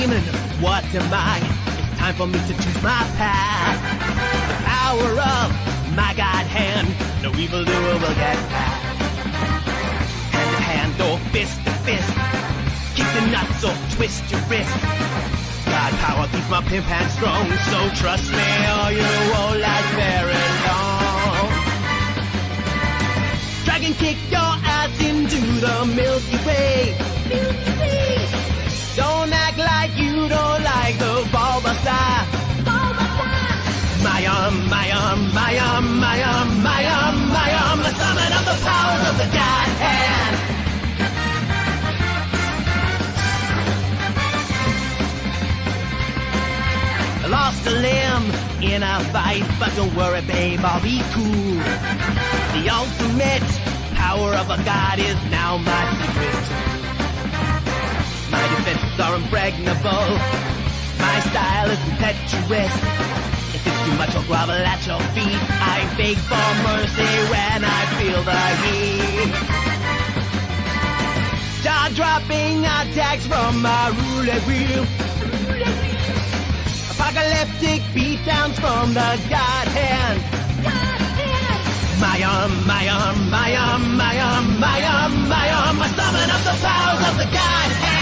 demon, what am I? It's time for me to choose my path. The power of my God hand, no evildoer will get past. Hand to hand or fist to fist, kick the nuts or twist your wrist. God power keeps my pimp hand strong, so trust me or you won't last very long. Dragon kick your ass into the Milky Way. Milky Way. Don't act like you don't like the Bulbasaur. Bulbasaur. My arm, my arm, my arm, my arm, my arm, my arm, the summon of the powers of the God hand. I lost a limb in a fight, but don't worry, babe, I'll be cool. The ultimate power of a god is now my secret. My defenses are impregnable. My style is impetuous. If it's too much, I'll grovel at your feet. I beg for mercy when I feel the heat. Jaw-dropping attacks from my roulette wheel. Apocalyptic beatdowns from the God hand. My arm, my arm, my arm, my arm, my arm, my arm, I summon up the powers of the God hand.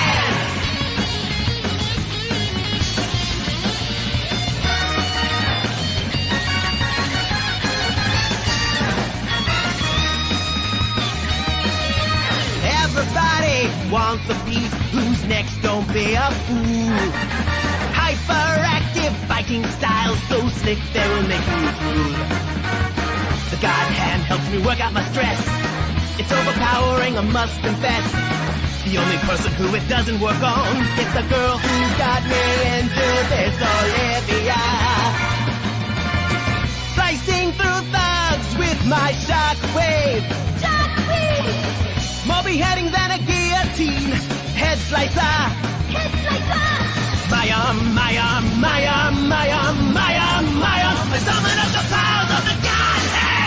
Everybody wants a piece, who's next, don't be a fool. Hyperactive fighting styles, so slick they will make you drool. The God hand helps me work out my stress. It's overpowering, I must confess. The only person who it doesn't work on is the girl who got me into this Olivia. Slicing through thugs with my shockwave. Shockwave! More beheading than a guillotine. Head slicer. Head slicer! My arm, my arm, my arm, my arm, my arm, my arm, I summon up the powers of the God hand!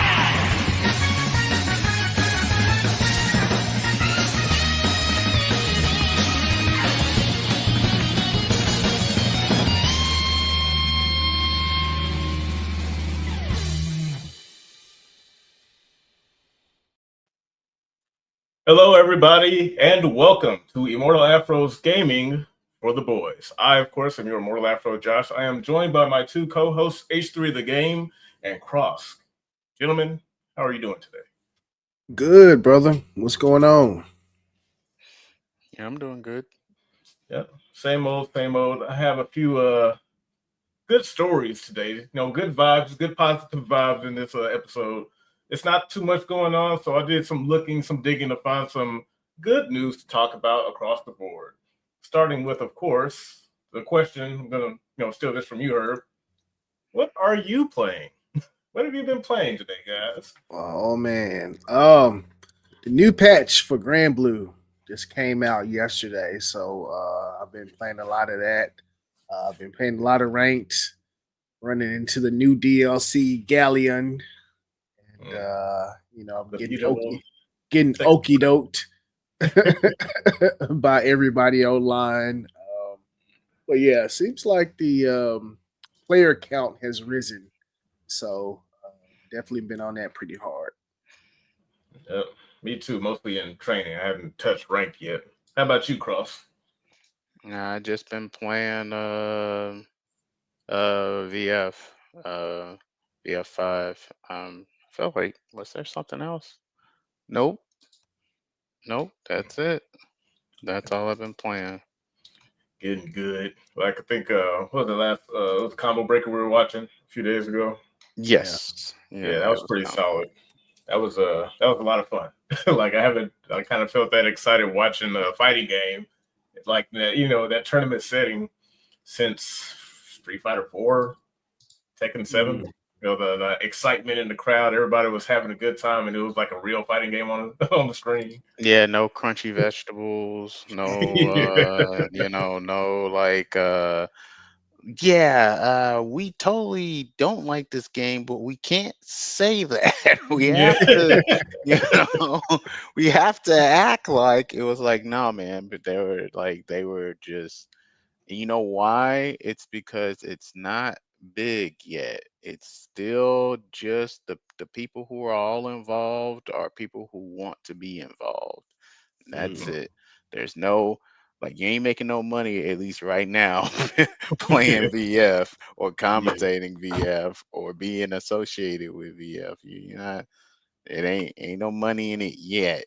Hello, everybody, and welcome to Immortal Afro's Gaming for the Boys. I, of course, am your Immortal Afro, Josh. I am joined by my two co-hosts, H3 The Game and Cross. Gentlemen, how are you doing today? Good, brother. What's going on? Yeah, I'm doing good. Yep, same old, same old. I have a few good stories today. You know, good vibes, good positive vibes in this episode. It's not too much going on, so I did some looking, some digging to find some good news to talk about across the board. Starting with, of course, the question, I'm going to steal this from you, Herb. What are you playing? What have you been playing today, guys? Oh, man. The new patch for Grand Blue just came out yesterday, so I've been playing a lot of that. I've been playing a lot of ranked, running into the new DLC, Galleon. And, I'm getting okie doked by everybody online. But yeah, it seems like the player count has risen. So definitely been on that pretty hard. Me too, mostly in training. I haven't touched ranked yet. How about you, Cross? I just been playing VF, VF5. Felt like, was there something else? Nope, that's it. That's all I've been playing. Getting good. Like I think what was the last it was Combo Breaker we were watching a few days ago. Yes. Yeah, that was pretty solid. That was a lot of fun. Like I kind of felt that excited watching a fighting game. Like that, that tournament setting since Street Fighter 4, Tekken 7. Mm-hmm. The excitement in the crowd, everybody was having a good time, and it was like a real fighting game on the screen. Yeah, no crunchy vegetables, no, no like, we totally don't like this game, but we can't say that. We have to, we have to act like it was like, no, man. But they were just You know why? It's because it's not big yet. It's still just the people who are all involved are people who want to be involved. And that's Mm. it. There's no like you ain't making no money at least right now playing VF or Yeah, commentating VF or being associated with VF. You're not. It ain't no money in it yet,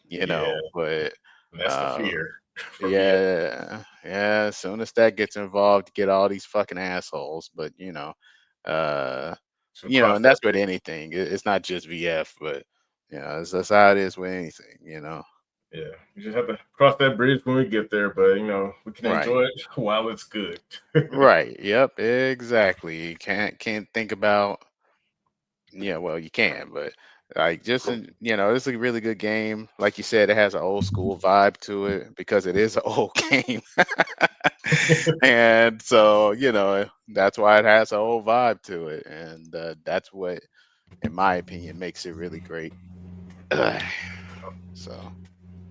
yeah, But that's the uh, fear for VF. yeah, yeah. As soon as that gets involved, get all these fucking assholes. But uh, So cross and that that's with bridge. anything. It's not just VF, but that's how it is with anything. Yeah, we just have to cross that bridge when we get there, but we can Right, enjoy it while it's good. right. Yep, exactly. You can't think about. Yeah, well, you can, but like just it's a really good game. Like you said, it has an old school vibe to it because it is an old game. And so, that's why it has an old vibe to it. And that's what, in my opinion, makes it really great. So,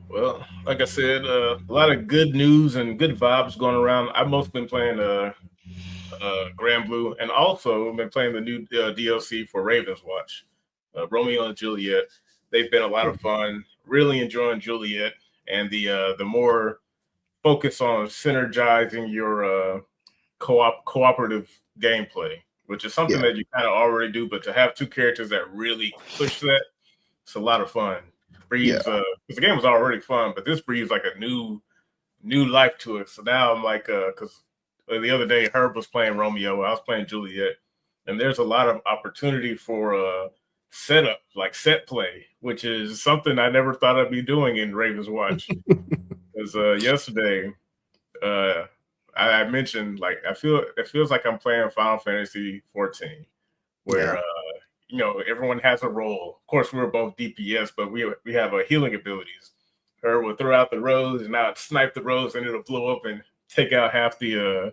Well, like I said, a lot of good news and good vibes going around. I've mostly been playing Grand Blue, and also been playing the new DLC for Ravens Watch, Romeo and Juliet. They've been a lot of fun. Really enjoying Juliet, and the more focus on synergizing your cooperative gameplay, which is something Yeah, that you kind of already do, but to have two characters that really push that, it's a lot of fun. yeah, Breathes because the game was already fun, but this breathes like a new life to it. So now I'm like, because the other day Herb was playing Romeo, I was playing Juliet, and there's a lot of opportunity for setup, like set play, which is something I never thought I'd be doing in Ravens Watch. Because yesterday, uh, I mentioned like it feels like I'm playing Final Fantasy 14, yeah, where everyone has a role. Of course, we were both DPS, but we have healing abilities. Her will throw out the rose, and I'd snipe the rose, and it'll blow up and take out half the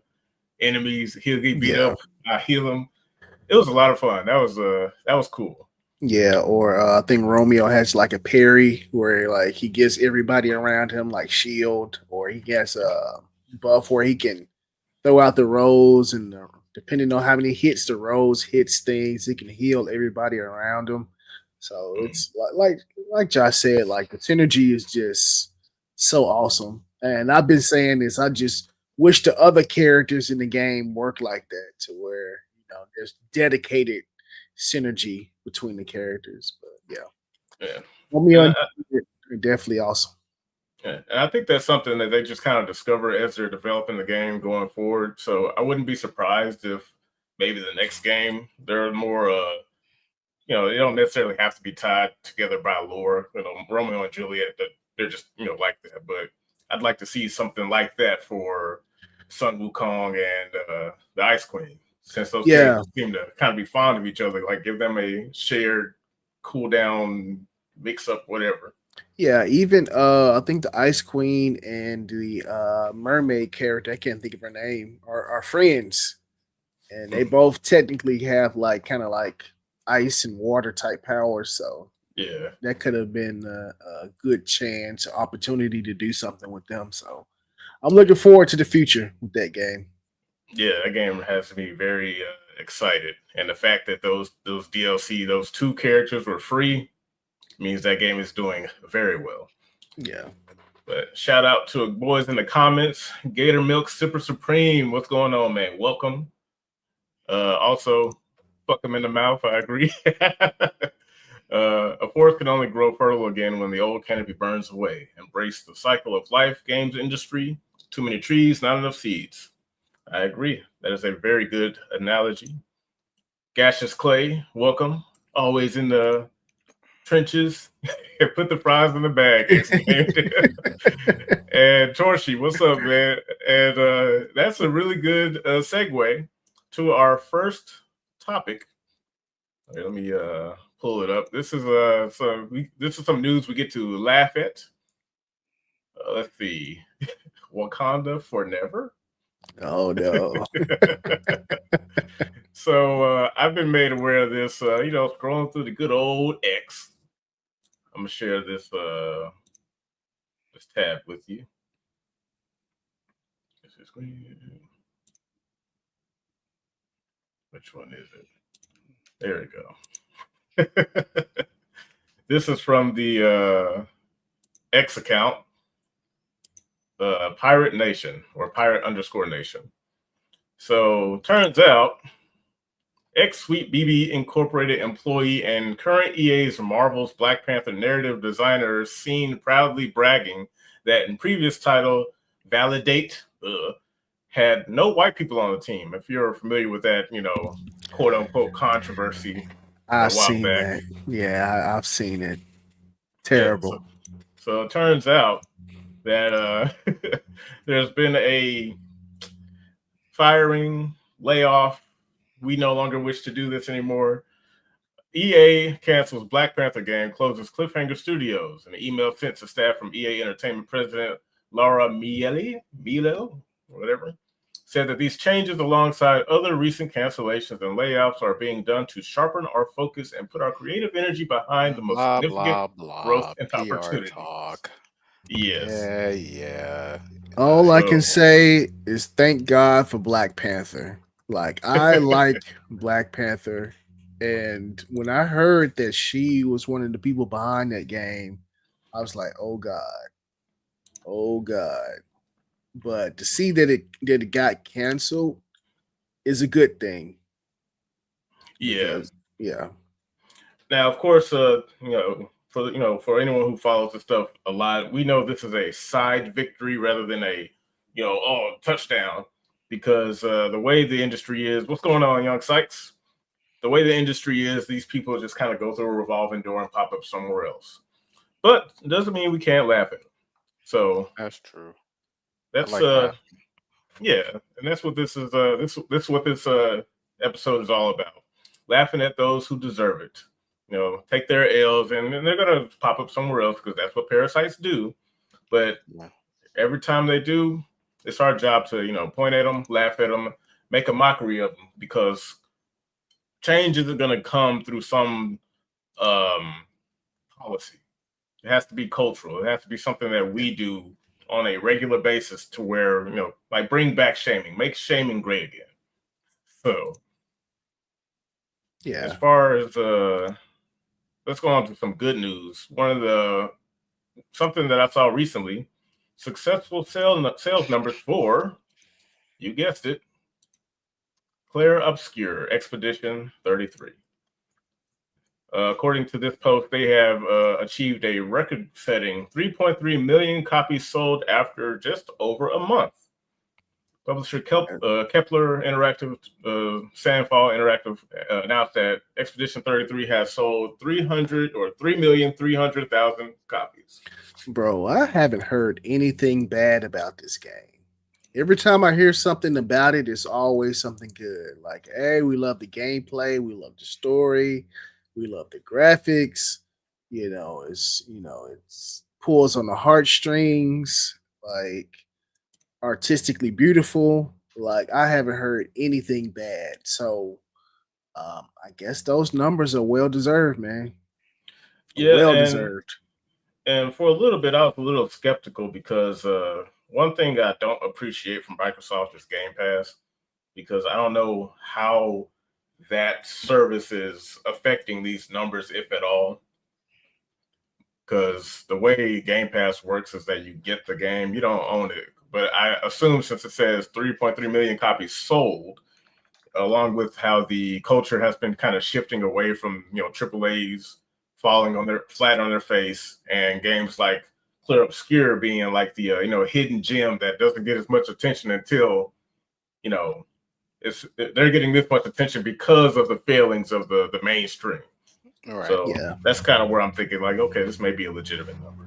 enemies. He'll get beat yeah. up. I heal him. It was a lot of fun. That was cool. Yeah, or I think Romeo has like a parry where like he gives everybody around him like shield, or he gets a buff where he can throw out the rose, and depending on how many hits the rose hits things, it can heal everybody around him. So Mm. it's like Josh said, like the synergy is just so awesome. And I've been saying this, I just wish the other characters in the game work like that to where there's dedicated synergy between the characters. But yeah, Yeah, Romeo and and Juliet are definitely awesome. and I think that's something that they just kind of discover as they're developing the game going forward. So I wouldn't be surprised if maybe the next game they're more they don't necessarily have to be tied together by lore. Romeo and Juliet, that they're just like that. But I'd like to see something like that for Sun Wukong and the Ice Queen, since those Yeah, characters seem to kind of be fond of each other. Like give them a shared cooldown, mix up, whatever. yeah, even I think the Ice Queen and the mermaid character, I can't think of her name, are friends. And they both technically have like kind of like ice and water type powers. So Yeah, that could have been a good chance, opportunity to do something with them. So I'm looking forward to the future with that game. yeah, that game has me very excited, and the fact that those DLC, those two characters were free, means that game is doing very well. Yeah. But shout out to boys in the comments. Gator Milk Super Supreme. What's going on, man? Welcome. Also, fuck them in the mouth. I agree. A forest can only grow fertile again when the old canopy burns away. Embrace the cycle of life, games industry. Too many trees, not enough seeds. I agree. That is a very good analogy. Gaseous Clay, welcome. Always in the trenches. Put the fries in the bag. Exclaimed. And Torshi, what's up, man? And that's a really good segue to our first topic. Let me pull it up. This is some news we get to laugh at. Let's see, Wakanda for never. Oh no. So I've been made aware of this. Scrolling through the good old X. I'm gonna share this tab with you. This Which one is it? There we go. This is from the X account, Pirate Nation or Pirate_Nation. So turns out X-Sweet BB Incorporated employee and current EA's Marvel's Black Panther narrative designer seen proudly bragging that in previous title, Validate, had no white people on the team. If you're familiar with that, quote unquote controversy a I've while seen back. that. Yeah, I've seen it. Yeah, Terrible. so it turns out that there's been a firing, layoff. We no longer wish to do this anymore. EA cancels Black Panther game, closes Cliffhanger Studios. An email sent to staff from EA Entertainment President Laura Milo, whatever, said that these changes, alongside other recent cancellations and layoffs, are being done to sharpen our focus and put our creative energy behind the most Blah significant blah growth blah. and PR opportunity. talk. Yes. Yeah. All I can So- say is thank God for Black Panther. Like I like Black Panther, and when I heard that she was one of the people behind that game, I was like, "Oh God, oh God!" But to see that it got canceled is a good thing. Yeah. Yeah, Now, of course, for anyone who follows this stuff a lot, we know this is a side victory rather than a, touchdown, because the way the industry is, what's going on, Young Sykes? The way the industry is, these people just kind of go through a revolving door and pop up somewhere else. But it doesn't mean we can't laugh at them. So That's true. that's I like that. yeah, and that's what this is. This what this episode is all about. Laughing at those who deserve it. Take their L's, and they're gonna pop up somewhere else because that's what parasites do. But Yeah. every time they do, it's our job to point at them, laugh at them, make a mockery of them, because change isn't gonna come through some policy. It has to be cultural. It has to be something that we do on a regular basis to where, like bring back shaming, make shaming great again. So as yeah. far as let's go on to some good news. Something that I saw recently, successful sales numbers for, you guessed it, Claire Obscure Expedition 33. According to this post, they have achieved a record-setting 3.3 million copies sold after just over a month. Publisher Kepler Interactive, Sandfall Interactive announced that Expedition 33 has sold 3,300,000 copies. Bro, I haven't heard anything bad about this game. Every time I hear something about it, it's always something good. Like, hey, we love the gameplay, we love the story, we love the graphics. It's pulls on the heartstrings, like artistically beautiful. Like, I haven't heard anything bad. So I guess those numbers are well deserved, man. Yeah, Well deserved. and for a little bit, I was a little skeptical because one thing I don't appreciate from Microsoft is Game Pass, because I don't know how that service is affecting these numbers, if at all. Because the way Game Pass works is that you get the game, you don't own it. But I assume, since it says 3.3 million copies sold, along with how the culture has been kind of shifting away from AAA's falling on their face, and games like Clear Obscure being like the hidden gem that doesn't get as much attention until they're getting this much attention because of the failings of the mainstream. Right. So Yeah. that's kind of where I'm thinking, like, okay, this may be a legitimate number,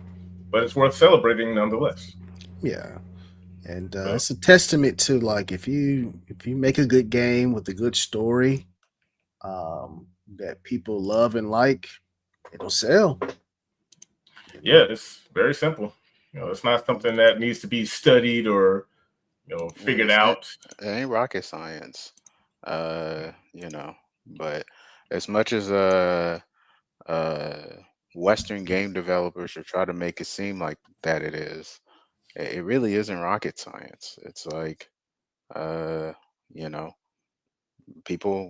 but it's worth celebrating nonetheless. Yeah. And it's a testament to, like, if you make a good game with a good story that people love and like, it'll sell. Yeah, it's very simple. It's not something that needs to be studied or figured out. It ain't rocket science. But as much as Western game developers should try to make it seem like that it is, it really isn't rocket science. It's like Uh, you know,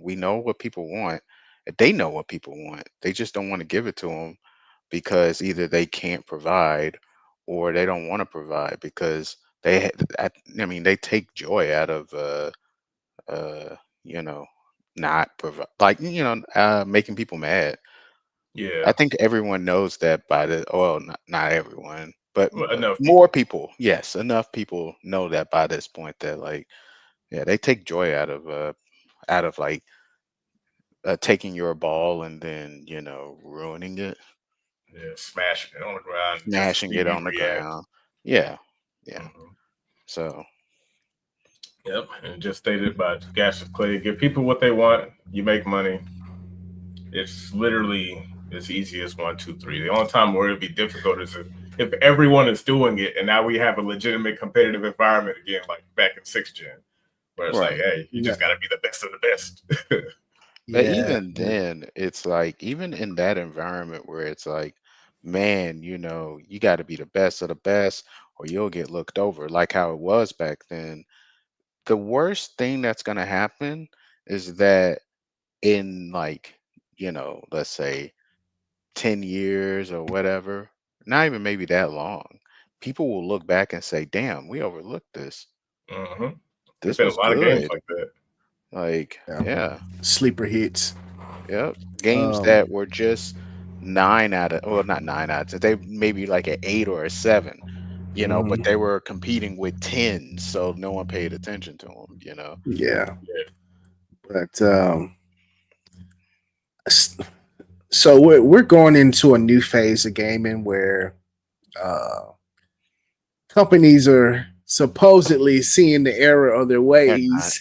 we know what people want. They know what people want. They just don't want to give it to them because either they can't provide or they don't want to provide because I mean, they take joy out of uh, you know, not provide, like, making people mad. I Yeah, think everyone knows that by the well, not everyone, but well, enough more people. people. Yes, enough people know that by this point that, like, yeah, they take joy out of like taking your ball and then ruining it, Yeah, smashing it on the ground just to smashing see it you on the react. ground. Yeah, yeah. Mhm. So Yep, and just stated by Cassius Clay, give people what they want, you make money. It's literally as easy as one, two, three. The only time where it'd be difficult is if everyone is doing it, and now we have a legitimate competitive environment again, like back in 6th gen, where it's like, right. hey, you Yeah, just got to be the best of the best. But yeah, even then, it's like, even in that environment where it's like, man, you got to be the best of the best or you'll get looked over, like how it was back then. The worst thing that's going to happen is that in, like, let's say 10 years or whatever, not even maybe that long, people will look back and say, damn, we overlooked this. hmm There's This been a was lot of games good. like that. Like, yeah. yeah. Sleeper hits. Yep. Games Um, that were just well, not 9 out of 10. They maybe like an 8 or a 7, but they mhm, were competing with 10s, so no one paid attention to them. yeah, Yeah. but s- so we're going into a new phase of gaming where uh, companies are supposedly seeing the error of their They're not. ways,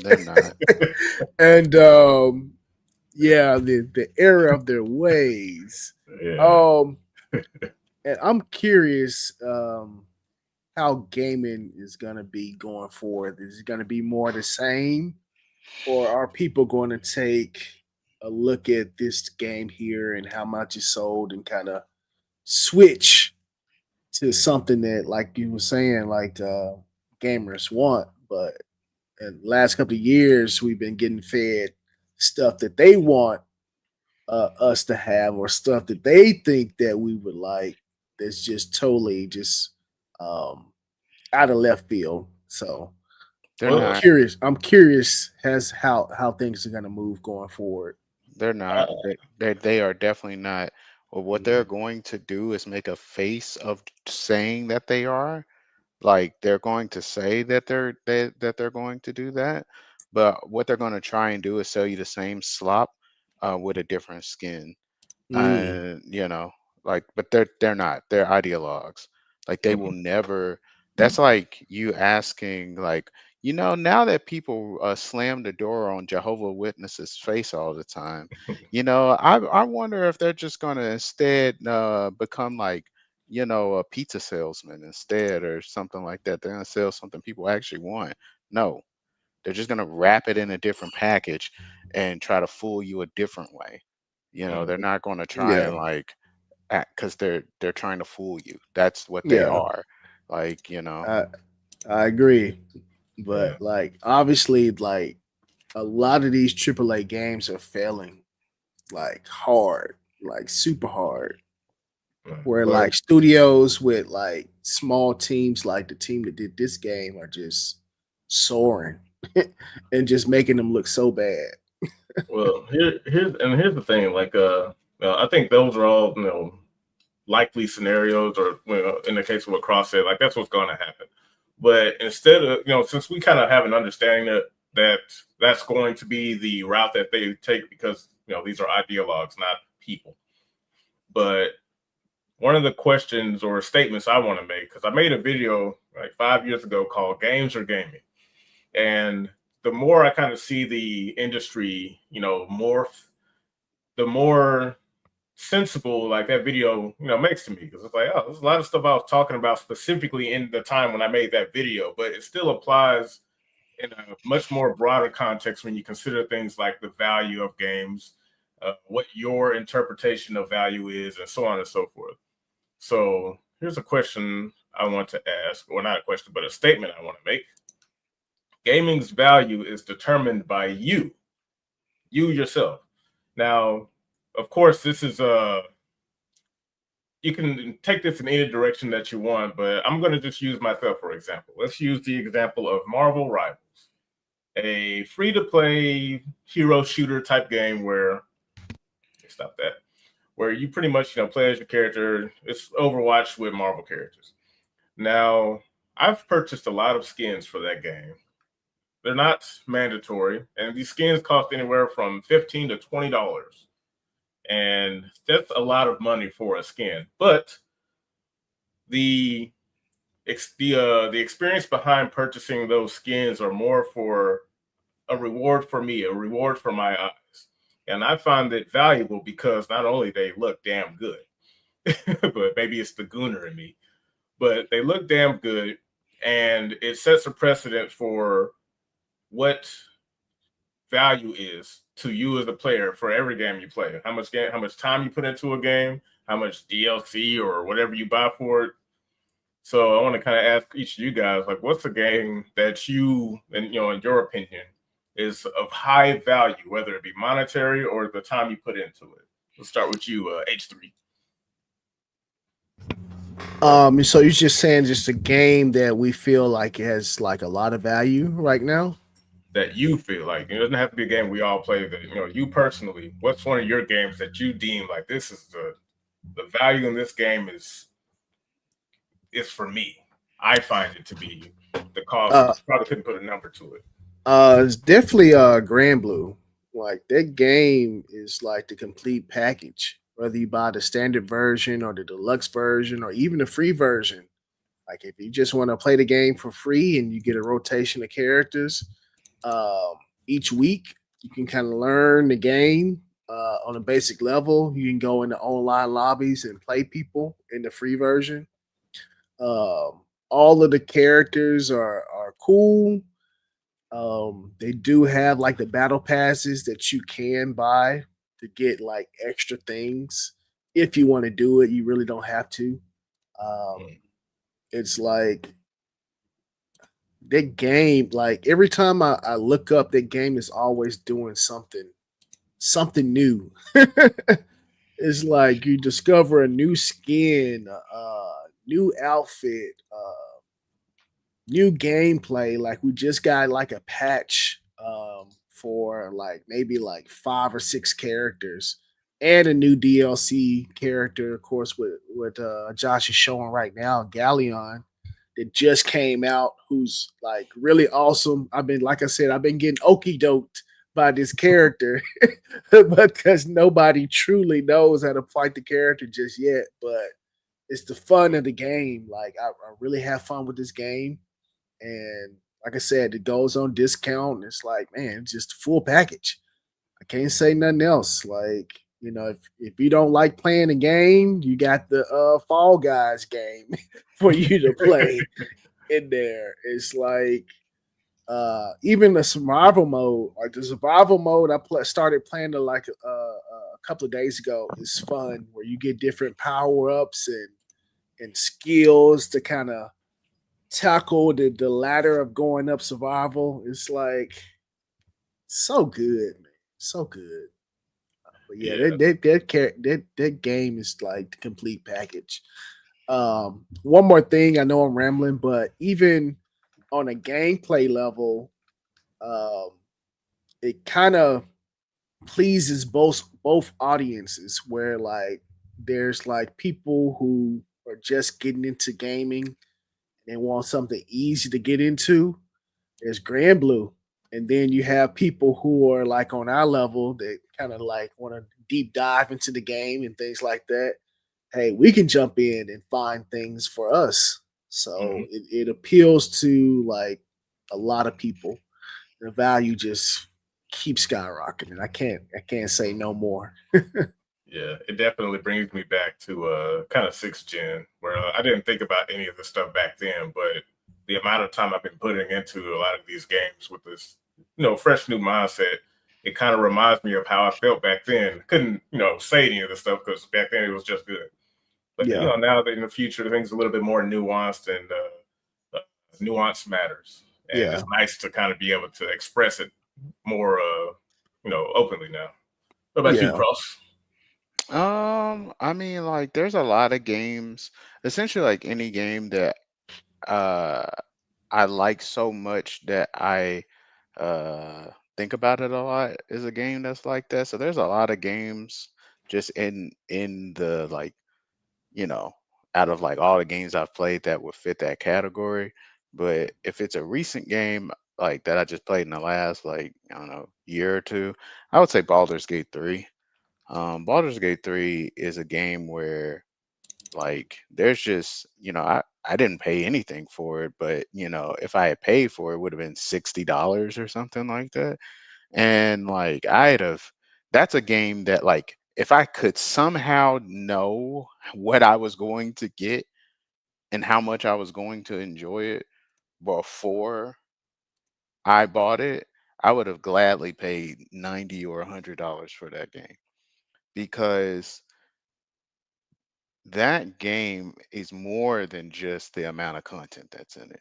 They're not. and yeah, the error of their ways. Yeah. Um, and I'm curious how gaming is gonna be going forward. Is it gonna be more the same, or are people going to take a look at this game here and how much is sold and kind of switch to something that, like you were saying, like gamers want? But in the last couple of years, we've been getting fed stuff that they want us to have, or stuff that they think that we would like. That's just totally just um, out of left field. So They're I'm Well, not. curious. I'm curious as how things are going to move going forward. They're uh, not. They are definitely not. Well, what they're going to do is make a face of saying that they are. Like, they're going to say that they're going to do that, but what they're going to try and do is sell you the same slop with a different skin. Mm, You know, like, but they're not. They're ideologues. Like, they will mhm. never. That's like you asking, like, now that people slam the door on Jehovah Witnesses' face all the time, I wonder if they're just gonna instead become like, a pizza salesman instead or something like that. They're gonna sell something people actually want. No, they're just gonna wrap it in a different package and try to fool you a different way. They're Mhm. not gonna try and, yeah, like, act because they're trying to fool you. That's what they yeah. are. Like, I I agree, Yeah. but like obviously, like a lot of these AAA games are failing, like hard, like super hard. Where But like studios with like small teams, like the team that did this game, are just soaring and just making them look so bad. well, here's the thing. Like, I think those are all likely scenarios, or in the case of what Cross said, like that's what's going to happen. But instead of since we kind of have an understanding that that's going to be the route that they take, because these are ideologues, not people. But one of the questions or statements I want to make, because I made a video like 5 years ago called "Games or Gaming," and the more I kind of see the industry, morph, the more sensible like that video makes to me, because it's like, oh, there's a lot of stuff I was talking about specifically in the time when I made that video, but it still applies in a much more broader context when you consider things like the value of games, what your interpretation of value is, and so on and so forth. So here's a question I want to ask, or not a question, but a statement I want to make. gaming's value is determined by you yourself. Now, of course, this is you can take this in any direction that you want, but I'm going to just use myself for example. Let's use the example of Marvel Rivals, a free-to-play hero shooter type game where stop that, where you pretty much play as your character. It's Overwatch with Marvel characters. Now, I've purchased a lot of skins for that game. They're not mandatory, and these skins cost anywhere from $15 to $20, and that's a lot of money for a skin. But the experience behind purchasing those skins are more for a reward for me, a reward for my eyes, and I find it valuable because not only they look damn good, but maybe it's the gooner in me, but they look damn good, and it sets a precedent for what value is to you as a player for every game you play. How much time you put into a game, how much DLC or whatever you buy for it. So I want to kind of ask each of you guys, like, what's a game that you, and in your opinion, is of high value, whether it be monetary or the time you put into it? Let's start with you, H3. So you're just saying just a game that we feel like it has like a lot of value right now? That you feel like it doesn't have to be a game we all play. That you personally, what's one of your games that you deem like this is the value in this game is for me. I find it to be the cost. Probably couldn't put a number to it. It's definitely Grand Blue. Like that game is like the complete package. Whether you buy the standard version or the deluxe version or even the free version. Like if you just want to play the game for free and you get a rotation of characters each week, you can kind of learn the game on a basic level. You can go into online lobbies and play people in the free version. All of the characters are cool. They do have like the battle passes that you can buy to get like extra things. If you want to do it, you really don't have to. It's like that game, like every time I look up, that game is always doing something new. It's like you discover a new skin, new outfit, new gameplay. Like we just got like a patch for like maybe like 5 or 6 characters and a new DLC character, of course, with Josh is showing right now, Galleon, that just came out, who's like really awesome. I've been, like I said, I've been getting okey doked by this character, because nobody truly knows how to fight the character just yet. But it's the fun of the game. Like I really have fun with this game, and like I said, it goes on discount. It's like, man, it's just a full package. I can't say nothing else. Like, if you don't like playing a game, you got the Fall Guys game for you to play in there. It's like even the survival mode, like the survival mode, I started playing it like a couple of days ago. It's fun where you get different power ups and skills to kind of tackle the ladder of going up survival. It's like so good, man, so good. But yeah, that game is like the complete package. One more thing, I know I'm rambling, but even on a gameplay level, it kind of pleases both audiences. Where like there's like people who are just getting into gaming and want something easy to get into. There's Grand Blue. And then you have people who are like on our level that kind of like want to deep dive into the game and things like that. Hey, we can jump in and find things for us. So it appeals to like a lot of people. The value just keeps skyrocketing. I can't say no more. Yeah, it definitely brings me back to kind of 6th gen, where I didn't think about any of the stuff back then, but the amount of time I've been putting into a lot of these games with this, fresh new mindset, it kind of reminds me of how I felt back then. Couldn't, say any of the stuff because back then it was just good. But now that in the future things are a little bit more nuanced, and nuance matters. and Yeah. it's nice to kind of be able to express it more, openly now. What about you, Yeah. Cross? I mean, like, there's a lot of games, essentially, like any game that uh I like so much that I think about it a lot is a game that's like that. So there's a lot of games just in the like, you know, out of like all the games I've played that would fit that category. But if it's a recent game like that I just played in the last like, I don't know, year or two, I would say Baldur's Gate 3. Baldur's Gate 3 is a game where like there's just, I didn't pay anything for it, but if I had paid for it, it would have been $60 or something like that. And like I'd have that's a game that like if I could somehow know what I was going to get and how much I was going to enjoy it before I bought it, I would have gladly paid 90 or $100 for that game because that game is more than just the amount of content that's in it.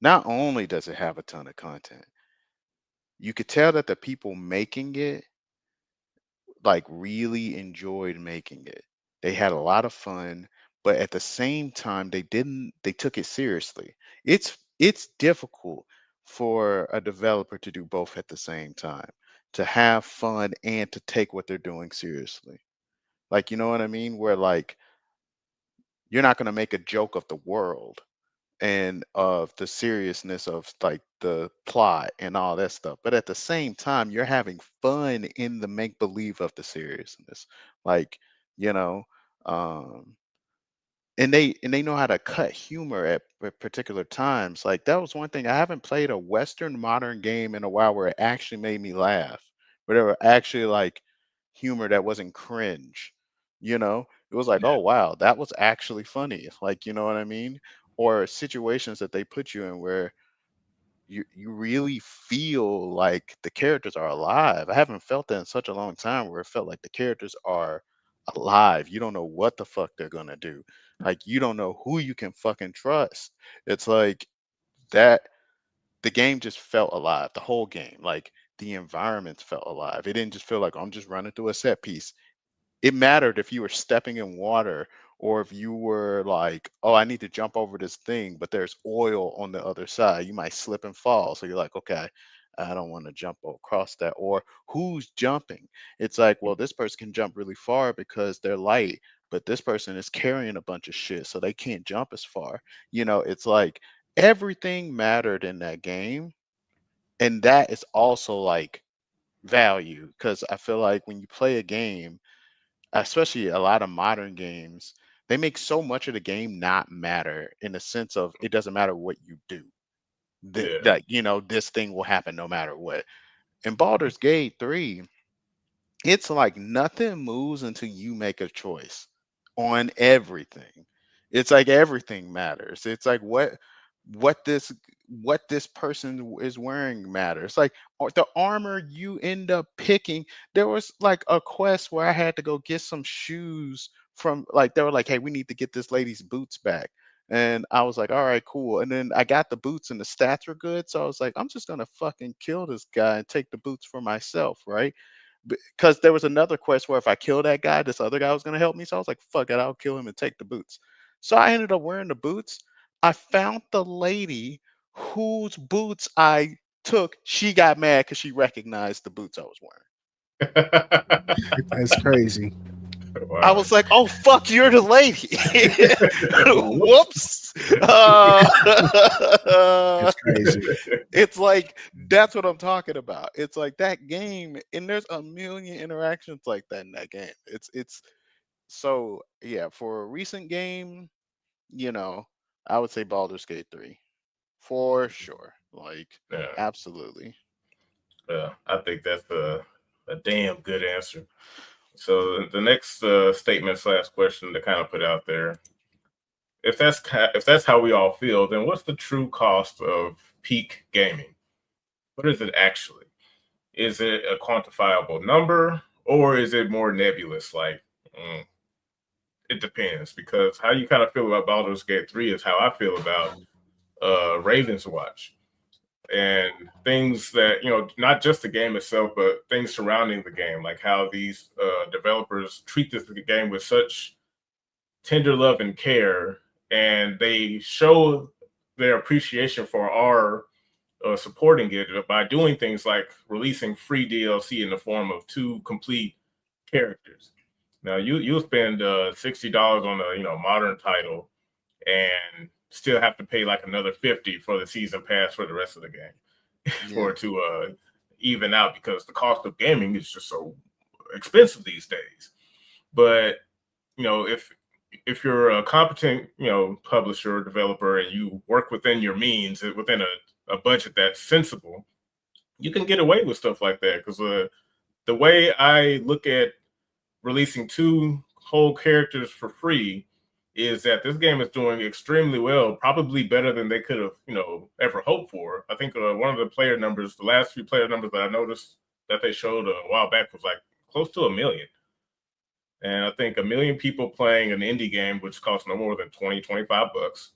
Not only does it have a ton of content, you could tell that the people making it like really enjoyed making it. They had a lot of fun, but at the same time they took it seriously. It's difficult for a developer to do both at the same time, to have fun and to take what they're doing seriously. Like, you know what I mean? Where like you're not going to make a joke of the world and of the seriousness of like the plot and all that stuff. But at the same time, you're having fun in the make believe of the seriousness. Like, you know, um, and they know how to cut humor at particular times. Like that was one thing. I haven't played a Western modern game in a while where it actually made me laugh, where there were actually like humor that wasn't cringe. It was like, Yeah, oh wow, that was actually funny. Like, you know what I mean? Or situations that they put you in where you really feel like the characters are alive. I haven't felt that in such a long time where it felt like the characters are alive. You don't know what the fuck they're gonna do. Like you don't know who you can fucking trust. It's like that the game just felt alive. The whole game. Like the environments felt alive. It didn't just feel like I'm just running through a set piece. It mattered if you were stepping in water or if you were like, oh, I need to jump over this thing, but there's oil on the other side. You might slip and fall. So you're like, okay, I don't want to jump across that. Or who's jumping? It's like, well, this person can jump really far because they're light, but this person is carrying a bunch of shit, so they can't jump as far. It's like everything mattered in that game. And that is also like value because I feel like when you play a game, especially a lot of modern games, they make so much of the game not matter in the sense of it doesn't matter what you do. yeah, This thing will happen no matter what. In Baldur's Gate 3, it's like nothing moves until you make a choice on everything. It's like everything matters. It's like what this what this person is wearing matters. Like the armor you end up picking. There was like a quest where I had to go get some shoes from like they were like, hey, we need to get this lady's boots back. And I was like, all right, cool. And then I got the boots and the stats were good. So I was like, I'm just gonna fucking kill this guy and take the boots for myself, right? Because there was another quest where if I kill that guy, this other guy was gonna help me. So I was like, fuck it, I'll kill him and take the boots. So I ended up wearing the boots. I found the lady whose boots I took. She got mad because she recognized the boots I was wearing. That's crazy. I wow. was like, "Oh fuck, you're the lady." Whoops. Whoops. Uh, That's crazy. it's like that's what I'm talking about. It's like that game, and there's a million interactions like that in that game. It's so yeah. For a recent game, you know, I would say Baldur's Gate 3 for sure. Like, Yeah, absolutely. yeah. I think that's a damn good answer. So the next statement slash question to kind of put out there: if that's how we all feel, then what's the true cost of peak gaming? What is it actually? Is it a quantifiable number, or is it more nebulous? Like, mm, it depends, because how you kind of feel about Baldur's Gate 3 is how I feel about Raven's Watch. and things that, not just the game itself, but things surrounding the game, like how these developers treat this game with such tender love and care, and they show their appreciation for our supporting it by doing things like releasing free DLC in the form of two complete characters. Now you'll spend $60 on a modern title and still have to pay like another 50 for the season pass for the rest of the game for Yeah. it to even out, because the cost of gaming is just so expensive these days. But if you're a competent publisher or developer and you work within your means, within a budget that's sensible, you can get away with stuff like that. Because the way I look at releasing two whole characters for free is that this game is doing extremely well, probably better than they could have, ever hoped for. I think one of the player numbers, the last few player numbers that I noticed that they showed a while back was like close to 1 million. And I think 1 million people playing an indie game, which costs no more than 20, 25 bucks.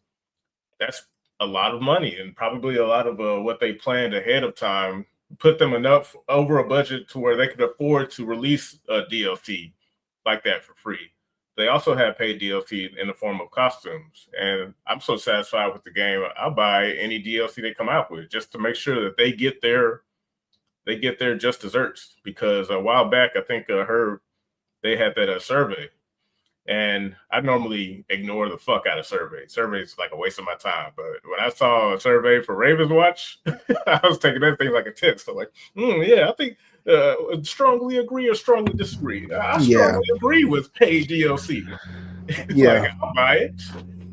That's a lot of money, and probably a lot of what they planned ahead of time put them enough over a budget to where they could afford to release a DLC like that for free. They also have paid DLC in the form of costumes, and I'm so satisfied with the game. I'll buy any DLC they come out with just to make sure that they get their just desserts. Because a while back, I think I heard they had that survey, and I normally ignore the fuck out of surveys. Surveys like a waste of my time. But when I saw a survey for Ravens Watch, I was taking that thing like a test. So like, yeah, I think strongly agree or strongly disagree. I strongly agree with paid DLC. Like, I'll buy it.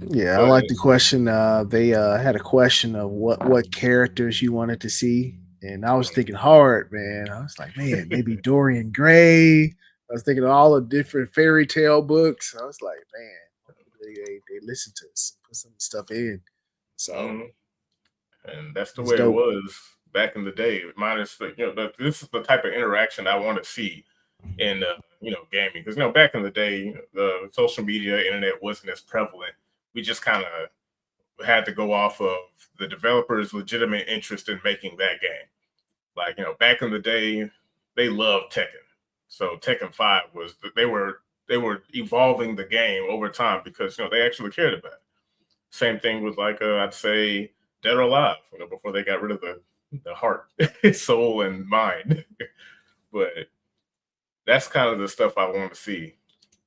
Yeah, I But like the question. They had a question of what characters you wanted to see, and I was thinking hard, man. I was like, man, maybe Dorian Gray. I was thinking of all the different fairy tale books. I was like, man, they listen to us, put some stuff in. So and that's the it's way it dope. was back in the day. Minus this is the type of interaction I want to see in gaming, because back in the day, the social media internet wasn't as prevalent. We just kind of had to go off of the developer's legitimate interest in making that game. Like, back in the day, they loved Tekken. So Tekken 5 was they were evolving the game over time because they actually cared about it. Same thing with like I'd say Dead or Alive, before they got rid of the heart, soul, and mind. But that's kind of the stuff I want to see.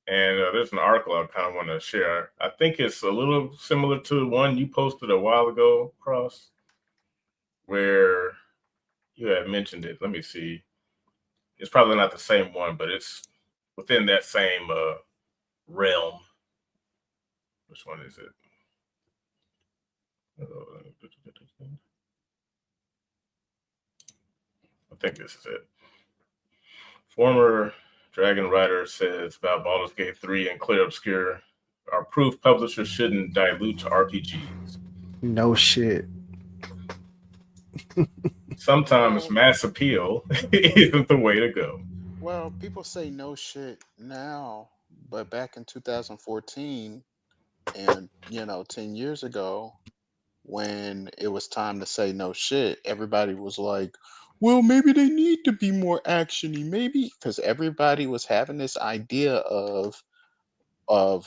And there's an article I kind of want to share. I think it's a little similar to one you posted a while ago, Cross, where you had mentioned it. Let me see. It's probably not the same one, but it's within that same realm. Which one is it? I think this is it. Former Dragon writer says about Baldur's Gate 3 and Clear Obscure are proof publishers shouldn't dilute RPGs. No shit. Sometimes mass appeal isn't the way to go. Well, people say no shit now, but back in 2014 and 10 years ago, when it was time to say no shit, everybody was like, well, maybe they need to be more actiony, maybe, because everybody was having this idea of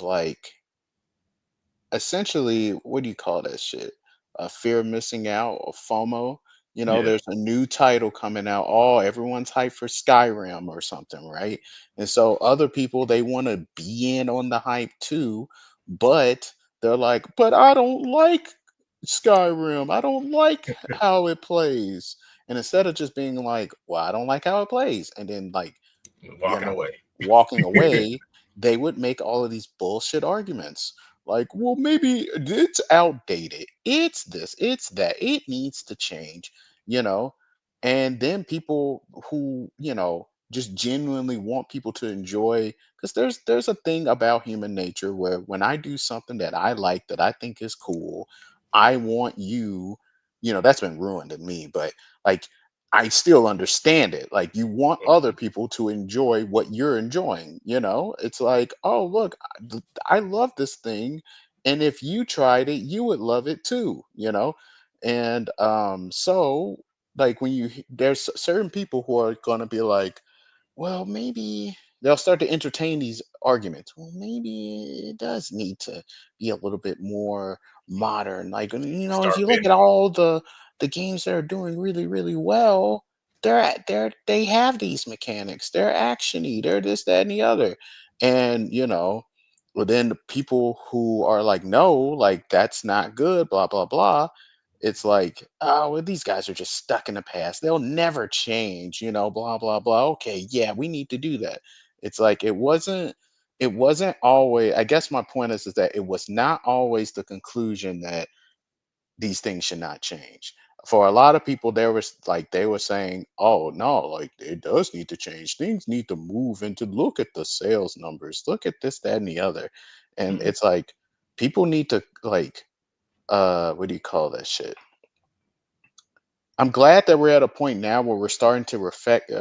like essentially, what do you call that shit? A fear of missing out or FOMO. Yeah. There's a new title coming out. Oh, everyone's hyped for Skyrim or something, right? And so other people, they want to be in on the hype too, but they're like, but I don't like Skyrim. I don't like how it plays. And instead of just being like, well, I don't like how it plays, and then like, Walking away. walking away, they would make all of these bullshit arguments. Like, well, maybe it's outdated. It's this, it's that. It needs to change, you know? And then people who, just genuinely want people to enjoy, because there's a thing about human nature where when I do something that I like, that I think is cool, I want you, that's been ruined in me, but like I still understand it. Like you want other people to enjoy what you're enjoying, It's like, oh, look, I love this thing, and if you tried it, you would love it too, And so like when there's certain people who are going to be like, well, maybe they'll start to entertain these arguments. Well, maybe it does need to be a little bit more modern. Like, if Start you look at bending. all the games that are doing really, really well, they have these mechanics. They're actiony. They're this, that, and the other. And well, then the people who are like, no, like that's not good, blah blah blah. It's like, oh, well, these guys are just stuck in the past. They'll never change, blah blah blah. Okay, yeah, we need to do that. It's like it wasn't always. I guess my point is that it was not always the conclusion that these things should not change. For a lot of people, there was like they were saying, "Oh no, like it does need to change. Things need to move and to look at the sales numbers, look at this, that, and the other." And Mhm. it's like people need to like what do you call that shit? I'm glad that we're at a point now where we're starting to respect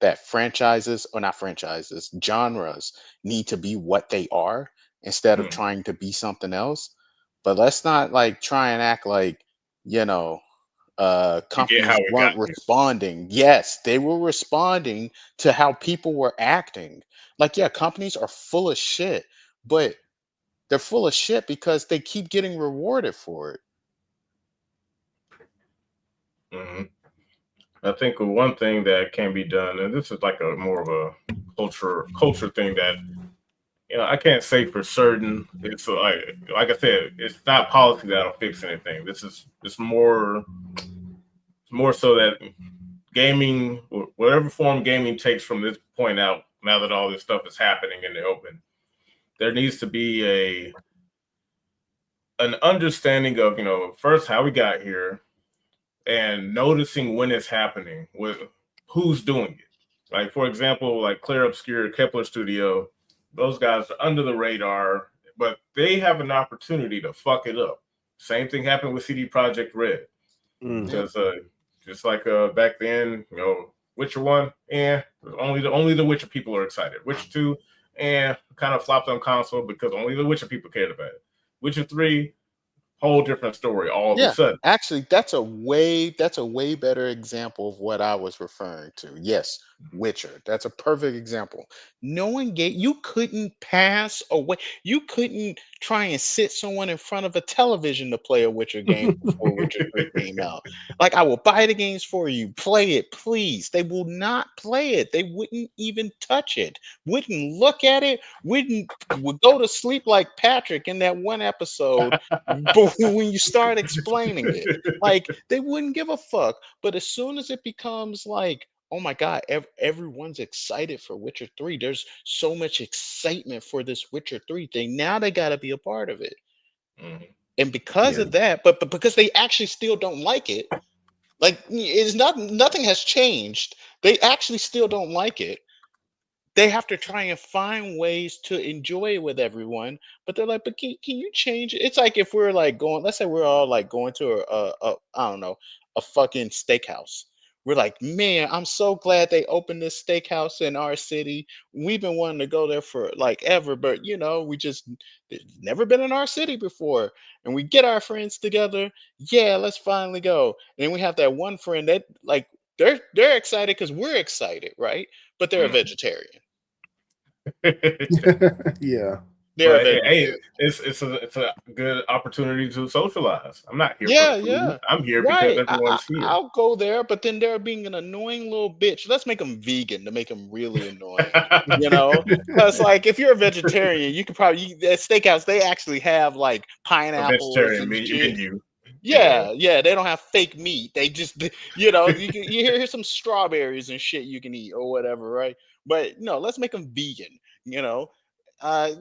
that franchises or not franchises, genres need to be what they are instead of Mhm. trying to be something else. But let's not like try and act like, you know, Forget how companies it got weren't here. responding. Yes, they were responding to how people were acting. Like, yeah, companies are full of shit, but they're full of shit because they keep getting rewarded for it. Mhm. I think one thing that can be done, and this is like a more of a culture thing that I can't say for certain. It's like I said, it's not policy that'll fix anything. It's more so that gaming, whatever form gaming takes from this point out, now that all this stuff is happening in the open, there needs to be an understanding of first how we got here and noticing when it's happening with who's doing it. Like for example, like Clear Obscure, Kepler Studio, those guys are under the radar, but they have an opportunity to fuck it up. Same thing happened with CD Project Red Mm. Yep. because just like back then, Witcher One, only the Witcher people are excited. Witcher Two, kind of flopped on console because only the Witcher people cared about it. Witcher Three, whole different story all of a Yeah, sudden. actually, that's a way better example of what I was referring to. Yes, Witcher. That's a perfect example. No one gave you couldn't pass away. You couldn't try and sit someone in front of a television to play a Witcher game before Witcher 3 came out. Like, I will buy the games for you. Play it, please. They will not play it. They wouldn't even touch it. Wouldn't look at it. Would go to sleep like Patrick in that one episode but when you start explaining it, like they wouldn't give a fuck. But as soon as it becomes like, oh my god, everyone's excited for Witcher 3. There's so much excitement for this Witcher 3 thing. Now they got to be a part of it. Mhm. And because Yeah. of that, but because they actually still don't like it, like it's not nothing has changed. They actually still don't like it. They have to try and find ways to enjoy it with everyone, but they're like, but can you change it? It's like if we're like going, let's say we're all like going to a I don't know, a fucking steakhouse. We're like, man, I'm so glad they opened this steakhouse in our city. We've been wanting to go there for like ever, but we just it's never been in our city before. And we get our friends together. Yeah, let's finally go. And then we have that one friend that like they're excited because we're excited, right? But they're a Mhm. vegetarian. Yeah. They're a But hey, vegetarian. it's a good opportunity to socialize. I'm not here for the Yeah, food. yeah. I'm here because Right. everyone's here. I'll go there, but then they're being an annoying little bitch. Let's make them vegan to make them really annoying. You know, because like if you're a vegetarian, you could probably at steakhouse they actually have like A pineapples vegetarian and shit. menu. Yeah. Yeah, yeah, they don't have fake meat. They just, here's some strawberries and shit you can eat or whatever, right? But no, let's make them vegan. You know,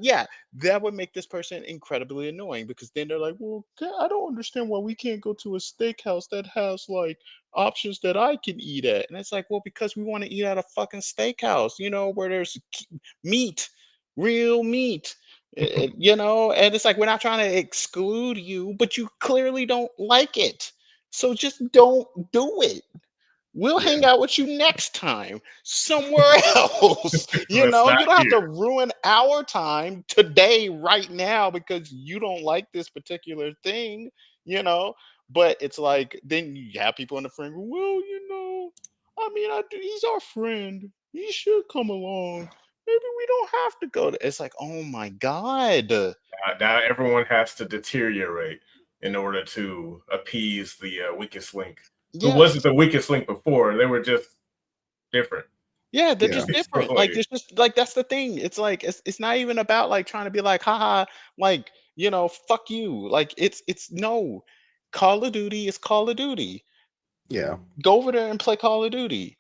yeah, that would make this person incredibly annoying because then they're like, well, I don't understand why we can't go to a steakhouse that has like options that I can eat at. And it's like, well, because we want to eat at a fucking steakhouse, where there's meat, real meat. And it's like we're not trying to exclude you, but you clearly don't like it. So just don't do it. We'll Yeah. hang out with you next time somewhere else. Let's not You don't have here. to ruin our time today, right now, because you don't like this particular thing, you know. But it's like then you have people in the friend group, well, I mean, he's our friend. He should come along. Maybe we don't have to go to. It's like, oh my god. Now everyone has to deteriorate in order to appease the weakest link, who wasn't Yes. the weakest link before. They were just different. Yeah, they're Yeah. just So, different. Like it's just like that's the thing. It's like it's not even about like trying to be like, haha, like, fuck you. Like it's no. Call of Duty is Call of Duty. Yeah. Go over there and play Call of Duty.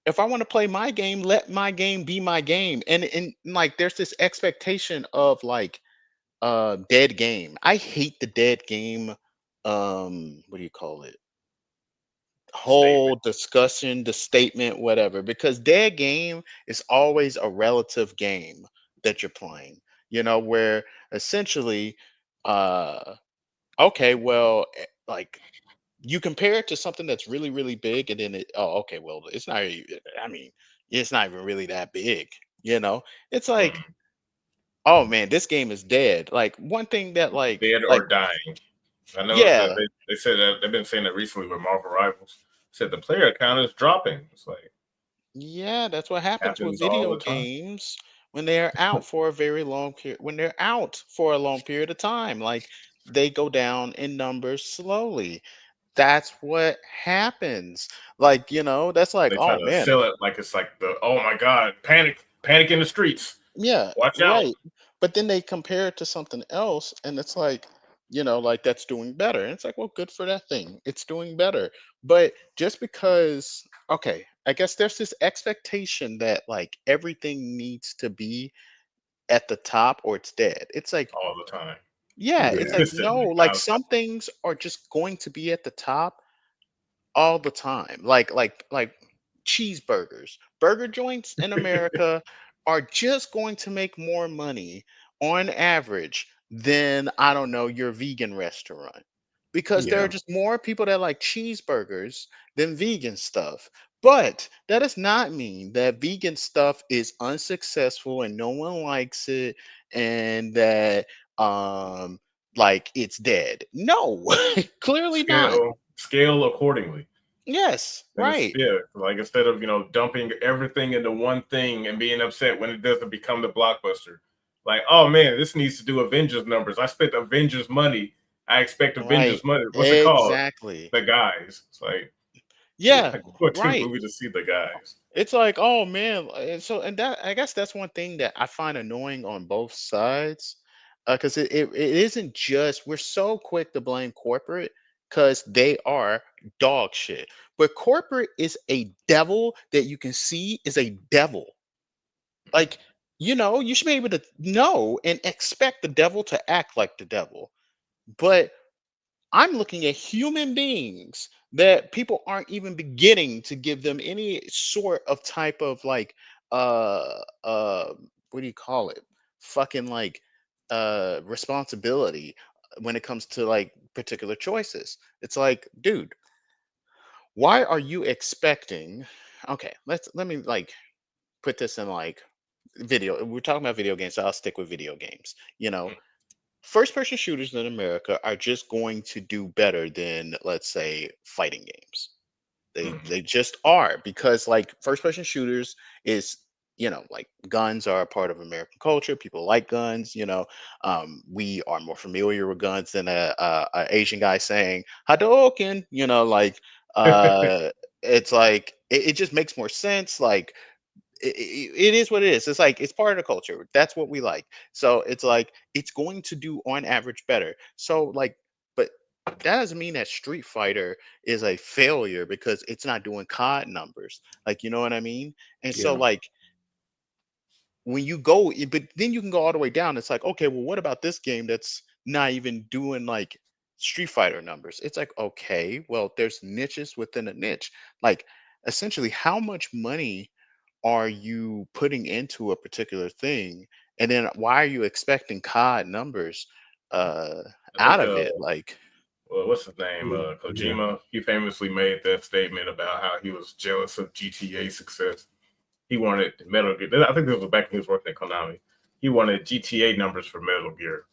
If I want to play my game, let my game be my game. And like there's this expectation of like dead game. I hate the dead game what do you call it? Whole statement. discussion, the statement, whatever, because dead game is always a relative game that you're playing, where essentially, uh, okay, well, like you compare it to something that's really, really big, and then oh, okay, well, it's not, I mean, it's not even really that big, it's like, Mhm. oh man, this game is dead. Like one thing that, Dead like, or dying. I noticed that yeah, they said that they've been saying that recently with Marvel Rivals. Said the player count is dropping. It's like Yeah, that's what happens with happens all video the time. games when they're out for a very long period. When they're out for a long period of time, like they go down in numbers slowly. That's what happens. Like, that's like, They try oh to man, sell it like it's like the oh my god, panic in the streets. yeah, Watch out. right. But then they compare it to something else, and it's like, like that's doing better. And it's like, well, good for that thing. It's doing better. But just because, okay, I guess there's this expectation that like everything needs to be at the top or it's dead. It's like, All the time. yeah, it's Yeah. like, no, Consistently, like constantly. some things are just going to be at the top all the time. Like cheeseburgers. Burger joints in America are just going to make more money on average than, I don't know, your vegan restaurant. Because there are Yeah. just more people that like cheeseburgers than vegan stuff. But that does not mean that vegan stuff is unsuccessful and no one likes it and that um like it's dead. No, clearly not. Scale accordingly. Yes, And it's right, yeah, like instead of dumping everything into one thing and being upset when it doesn't become the blockbuster. Like, oh man, this needs to do Avengers numbers. I spent Avengers money. I expect right. Avengers money. What's it called? Exactly. The guys. It's like you Yeah, gotta go to the right. movie to see the guys. It's like, oh man, and so and that I guess that's one thing that I find annoying on both sides, because it isn't just we're so quick to blame corporate because they are dog shit, but corporate is a devil that you can see is a devil. Like, you should be able to know and expect the devil to act like the devil, but I'm looking at human beings that people aren't even beginning to give them any sort of type of like what do you call it? Fucking like responsibility when it comes to like particular choices. It's like, dude, why are you expecting okay, let me like put this in like video. We're talking about video games, so I'll stick with video games. First person shooters in America are just going to do better than, let's say, fighting games. Mhm. They just are because like first person shooters is like guns are a part of American culture. People like guns. We are more familiar with guns than a Asian guy saying Hadouken. Like it's like it just makes more sense. Like it is what it is. It's like it's part of the culture. That's what we like. So it's like it's going to do on average better. So like, but that doesn't mean that Street Fighter is a failure because it's not doing COD numbers. Like, you know what I mean? And so Yeah. like when you go, but then you can go all the way down. It's like, okay, well, what about this game that's not even doing like Street Fighter numbers? It's like, okay, well, there's niches within a niche. Like essentially, how much money are you putting into a particular thing? And then why are you expecting COD numbers uh I out think of it? Like, well, what's his name? Yeah. Kojima. He famously made that statement about how he was jealous of GTA success. He wanted Metal Gear. I think this was back when he was working at Konami. He wanted GTA numbers for Metal Gear,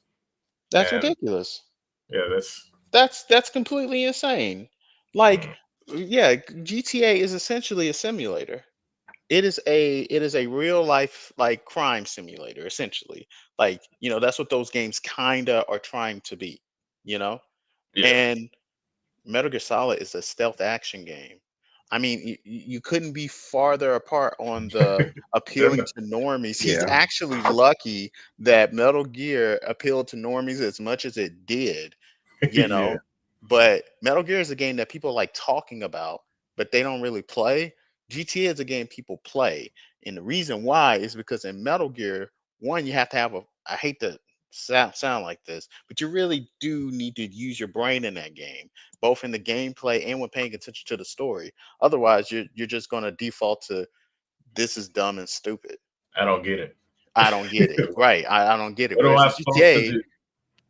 that's and ridiculous. yeah, that's That's completely insane. Like, yeah, GTA is essentially a simulator. It is a real life like crime simulator, essentially. Like, that's what those games kinda are trying to be, you know? Yeah. And Metal Gear Solid is a stealth action game. I mean, you couldn't be farther apart on the appealing Then- to normies. He's Yeah. actually lucky that Metal Gear appealed to normies as much as it did, you yeah. know. But Metal Gear is a game that people like talking about, but they don't really play. GTA is a game people play, and the reason why is because in Metal Gear, one, you have to have a. I hate to sound like this, but you really do need to use your brain in that game, both in the gameplay and when paying attention to the story. Otherwise, you're just going to default to this is dumb and stupid. I don't get it. I don't get it. Right? I don't get it. What am Whereas I in supposed to GTA, do?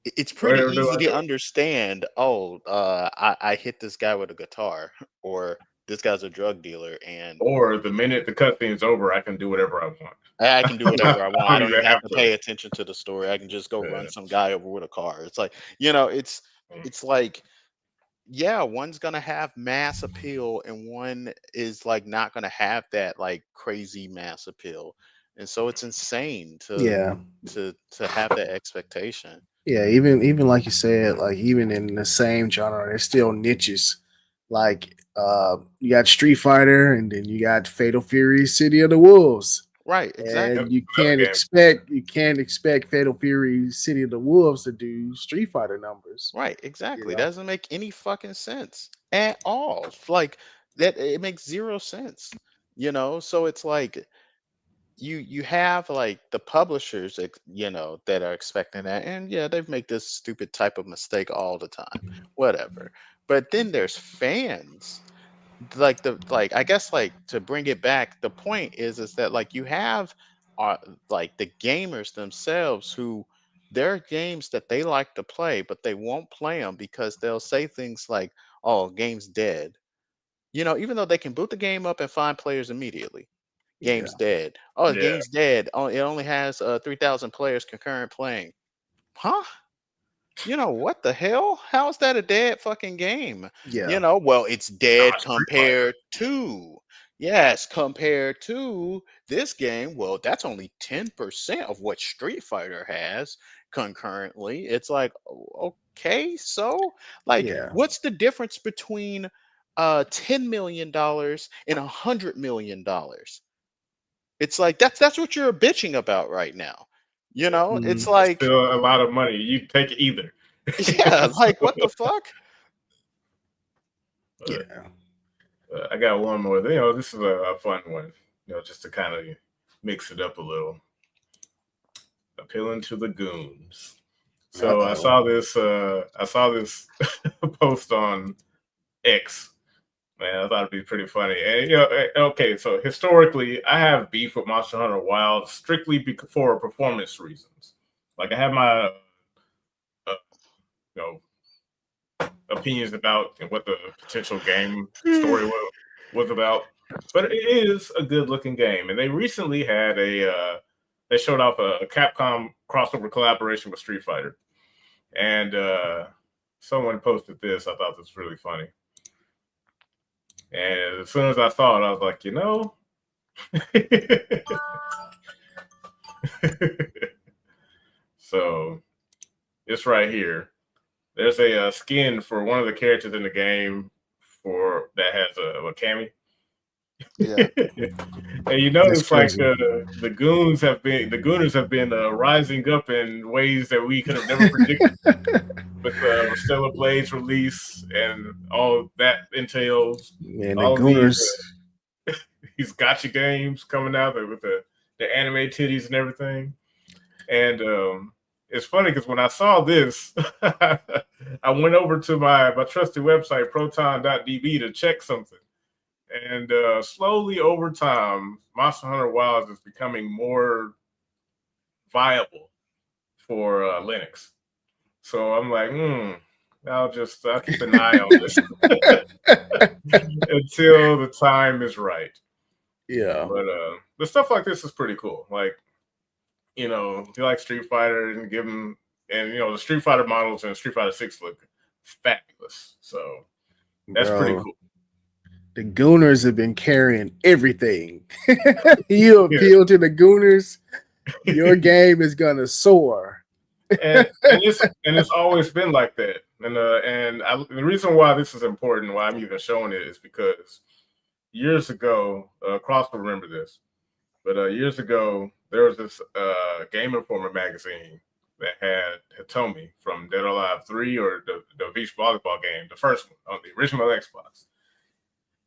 it's pretty Where do easy I to go? understand. Oh, I hit this guy with a guitar, or this guy's a drug dealer, and Or the minute the cutscene's over, I can do whatever I want. I can do whatever I want. I I don't don't even even have have to to. pay attention to the story. I can just go run Uh, some guy over with a car. It's like, it's like, yeah, one's gonna have mass appeal and one is like not gonna have that like crazy mass appeal. And so it's insane to Yeah. to have that expectation. Yeah, even like you said, like even in the same genre, there's still niches. Like you got Street Fighter, and then you got Fatal Fury, City of the Wolves, Right, yep, and exactly. another game. you can't expect Fatal Fury, City of the Wolves to do Street Fighter numbers. Right, You exactly. That know? doesn't make any fucking sense at all. Like that, it makes zero sense. So it's like you have like the publishers that are expecting that, and yeah, they've made this stupid type of mistake all the time, whatever. But then there's fans, like I guess, like, to bring it back, the point is that like you have like the gamers themselves who there are games that they like to play, but they won't play them because they'll say things like, oh, game's dead, even though they can boot the game up and find players immediately. Yeah, Game's dead. Oh, the Yeah. game's dead. Oh, it only has 3,000 players concurrent playing. Huh? What the hell? How is that a dead fucking game? yeah, Well, it's dead Not Street Fighter. compared to, yes, compared to this game. Well, that's only 10% of what Street Fighter has concurrently. It's like, okay, so like, yeah, what's the difference between $10 million and $100 million? It's like that's what you're bitching about right now. It's mhm, It's like, still a lot of money. You take either. yeah, So, like what the fuck? yeah, I got one more. This is a fun one. Just to kind of mix it up a little. Appealing to the goons. uh So I oh, saw this. I saw this post on X. Man, I thought it'd be pretty funny. And okay, so historically, I have beef with Monster Hunter Wild strictly for performance reasons. Like I have my you know opinions about what the potential game story was about, but it is a good looking game. And they recently had they showed off a Capcom crossover collaboration with Street Fighter, and someone posted this. I thought this was really funny. And as soon as I saw it, I was like, so it's right here. There's a skin for one of the characters in the game for that has a Cammy. Yeah. And you that's notice like crazy. the Gooners have been rising up in ways that we could have never predicted with Stellar Blade's release and all that entails. Man, the All of Gooners, these gotcha games coming out with the anime titties and everything. And it's funny because when I saw this, I went over to my trusty website, proton.db, to check something. And slowly over time, Monster Hunter Wilds is becoming more viable for Linux. So I'm like, I'll keep an eye on this until the time is right. yeah, But stuff like this is pretty cool. Like, if you like Street Fighter and give them, and the Street Fighter models and Street Fighter 6 look fabulous. So that's pretty Bro, cool. the Gooners have been carrying everything. You Yeah. appeal to the Gooners, your game is gonna soar. And it's always been like that. The reason why this is important, why I'm even showing it, is because years ago, Cross will remember this, but years ago there was this Game Informer magazine that had Hitomi from Dead or Alive 3 or the beach volleyball game, the first one on the original Xbox.